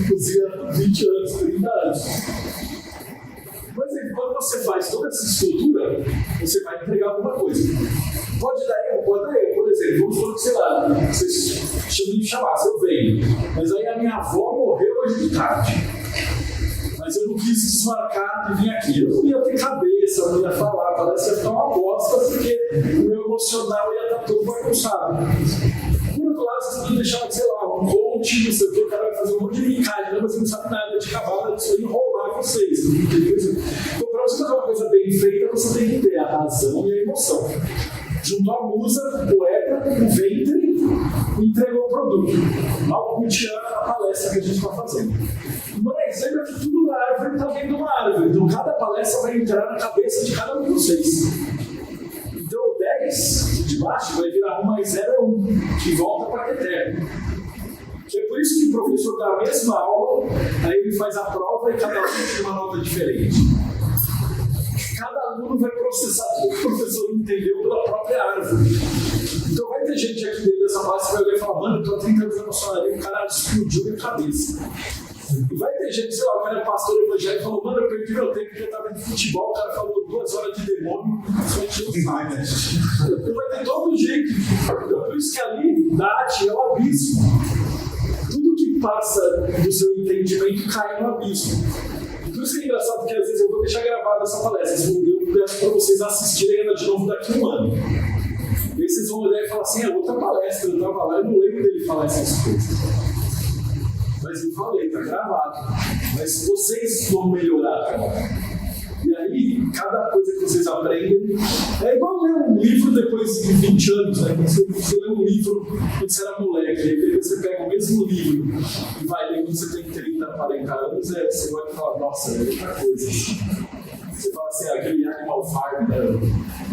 [SPEAKER 2] Cozinha há 20 anos, 30 anos. Mas quando você faz toda essa estrutura, você vai entregar alguma coisa. Pode dar erro, por exemplo, vamos falar que, sei lá, vocês chamam de chamasse, eu venho. Mas aí a minha avó morreu hoje de tarde. Mas eu não quis desmarcar de vir aqui. Eu não ia ter cabeça, eu não ia falar, parece que ia ficar uma bosta, porque o meu emocional ia estar todo bagunçado. Por outro lado, vocês podem deixar, sei lá, um coach, não sei o que, o cara vai fazer um monte de brincagem, mas você não sabe nada de Cabala, isso aí enrolar vocês. Então, para você fazer uma coisa bem feita, você tem que ter a razão e a emoção. Juntou a musa, o poeta, o ventre e entregou o produto. Mal cultiando a palestra que a gente está fazendo. Mas lembra que tudo na árvore está dentro de uma árvore. Então cada palestra vai entrar na cabeça de cada um de vocês. Então o 10 de baixo vai virar 1 mais 0 é 1, que volta para o eterno. Que é por isso que o professor dá a mesma aula, aí ele faz a prova e cada um tem uma nota diferente. Cada aluno vai processar tudo que o professor entendeu pela própria árvore. Então vai ter gente aqui dentro dessa base que vai olhar e falar, mano, eu estou há 30 anos na maçonaria, o cara explodiu minha cabeça. E vai ter gente, sei lá, o cara é pastor evangélico e falou, mano, eu perdi meu tempo porque eu estava em futebol, o cara falou 2 horas de demônio, só encheu o saco. Então vai ter todo jeito. Então por isso que ali, Dati é o abismo. Tudo que passa do seu entendimento cai no abismo. Por isso que é engraçado, porque às vezes eu vou deixar gravada essa palestra, eu peço para vocês assistirem ela de novo daqui a um ano. E aí vocês vão olhar e falar assim, é outra palestra, eu estava lá e não lembro dele falar essas coisas. Mas eu falei, está gravado. Mas vocês vão melhorar, cara. E aí, cada coisa que vocês aprendem é igual ler um livro depois de 20 anos, né? Você lê um livro quando você era moleque, aí depois você pega o mesmo livro e vai ler quando você tem 30, 40 anos, você vai falar, nossa, é outra coisa. Você fala assim, aquele Animal Farm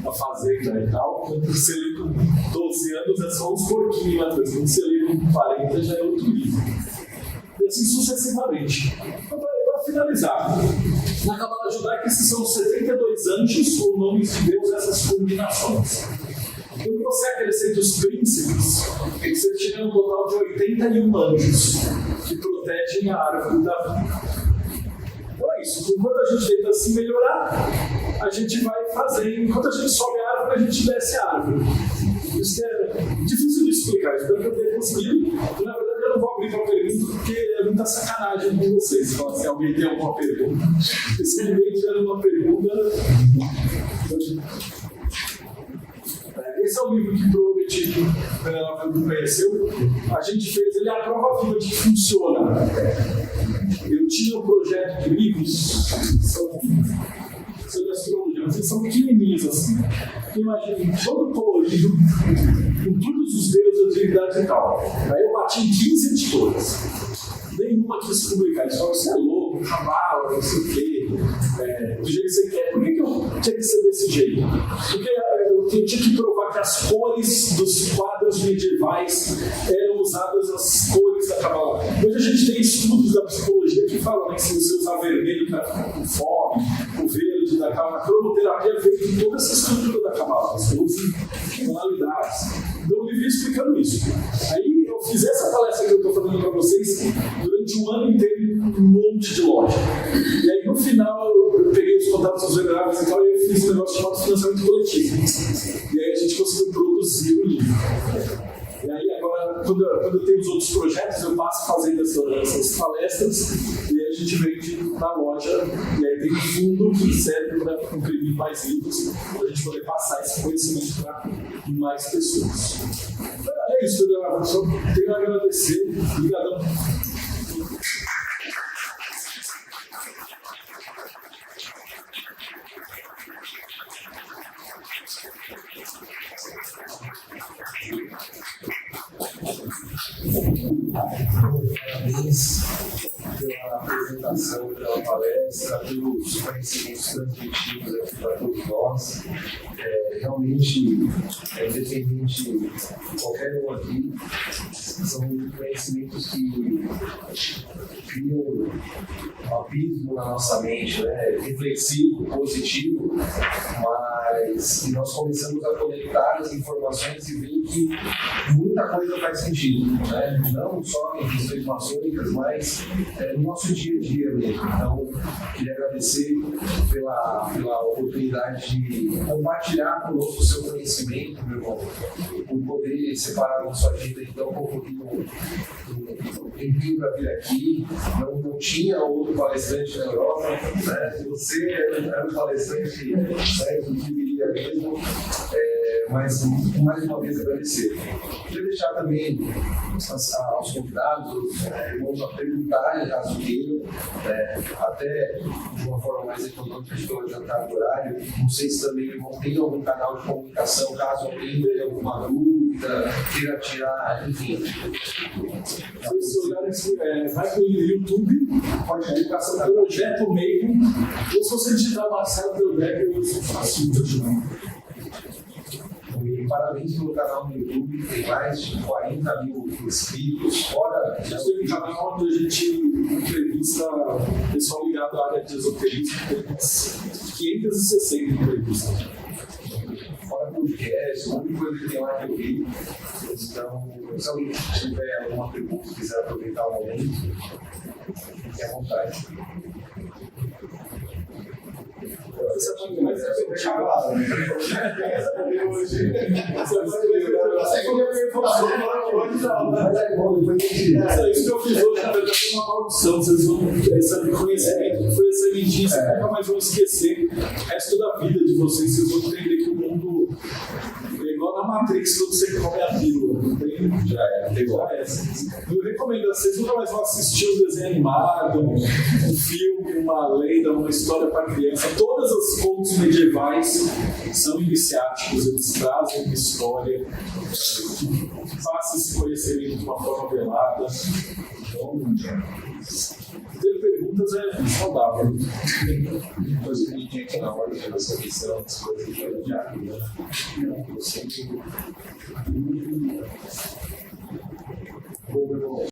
[SPEAKER 2] da fazenda e tal, quando você lê com 12 anos é só uns porquinhos lá atrás, quando você lê com 40 já é outro livro. E assim sucessivamente. Então, para finalizar, na Cabala Judaica, esses são os 72 anjos ou nomes de Deus, essas combinações. Quando você acrescenta os príncipes, você chega no total de 81 anjos que protegem a árvore da vida. Então é isso. Enquanto a gente tenta se melhorar, a gente vai fazendo. Enquanto a gente sobe a árvore, a gente desce a árvore. Isso é difícil de explicar, espero que eu tenha conseguido. Na verdade, eu não vou abrir para pergunta, porque é muita sacanagem com vocês. Falar se alguém tem alguma pergunta. Se ninguém tiver uma pergunta. Esse é o livro que provavelmente a Penelope não conheceu. A gente fez ele a prova viva de que funciona. Eu tinha um projeto de livros, sobre astrologia, mas eles são pequenininhos assim. Imagina, todo colorido, com todos os deuses, as divindades e tal. Aí eu bati em 15 editoras. Nenhuma quis publicar. Eles falaram, você é louco, cavalo, não sei o quê, do jeito que você quer. Por que eu tinha que ser desse jeito? Porque eu tinha que provar que as cores dos quadros medievais eram usadas as cores da Cabala. Hoje a gente tem estudos da psicologia que falam, né, que se você usar vermelho para ficar com fome, o verde da Cabala, a cromoterapia veio de toda essa estrutura da Cabala, as 12 tonalidades. Então eu vivia explicando isso. Aí eu fiz essa palestra que eu estou fazendo para vocês durante um ano inteiro em um monte de loja. E aí no final eu peguei os contatos dos veneráveis e tal, e eu fiz um negócio chamado financiamento coletivo. E aí a gente conseguiu produzir o livro. E aí agora, quando eu tenho os outros projetos, eu passo fazendo essas palestras e aí a gente vende na loja. E aí tem um fundo que serve para imprimir mais livros, para a gente poder passar esse conhecimento para mais pessoas. É isso, eu só tenho a agradecer. Obrigadão.
[SPEAKER 1] Parabéns pela apresentação, pela palestra, pelos conhecimentos transmitidos aqui para todos nós. Realmente, independente de qualquer um aqui, são conhecimentos que criam um abismo na nossa mente, né? Reflexivo, positivo, mas que nós começamos a conectar as informações e ver que muita coisa faz sentido, né? Não só em questões maçônicas, mas no nosso dia a dia mesmo. Então, queria agradecer pela oportunidade de compartilhar conosco o seu conhecimento, meu irmão, por poder separar a sua vida então um pouquinho tempinho para vir aqui. Não tinha outro palestrante na Europa, né? Você era um palestrante, né, que viria mesmo. Mas, mais uma vez, agradecer. Queria deixar também aos convidados, irmãos, a perguntarem, caso queiram, até de uma forma mais econômica, pelo adiantado do horário. Não sei se também tem algum canal de comunicação, caso alguém tenha alguma dúvida, queira tirar, enfim.
[SPEAKER 2] Vai para o YouTube, pode publicação do Projeto Meio, ou se você digitar Marcelo Delberg, eu faço muito de
[SPEAKER 1] e parabéns pelo canal no YouTube, tem mais de 40 mil inscritos, fora...
[SPEAKER 2] Já tem um canal onde a gente entrevista pessoal ligado à área de esoterismo, tem 560 entrevistas.
[SPEAKER 1] Fora podcast, um monte de coisa que tem lá que eu vi. Então, se alguém tiver alguma pergunta, quiser aproveitar o momento, fique à vontade.
[SPEAKER 2] Você pode mais chaval, né? Isso que eu fiz hoje, na verdade, é uma maldição. Vocês vão esse conhecimento que foi essa sementinha, vocês nunca mais vão esquecer o resto da vida de vocês. Vocês vão entender que o mundo é igual na Matrix, quando você come a pílula. Já é. Eu recomendo, vocês nunca mais vão assistir um desenho animado, um filme, uma lenda, uma história para criança. Todas as contos medievais são iniciáticos, eles trazem uma história que faça esse conhecimento de uma forma velada. Então, ter perguntas é saudável.
[SPEAKER 1] Depois que a gente aqui na hora de essa questão das coisas de diário, né? Eu sempre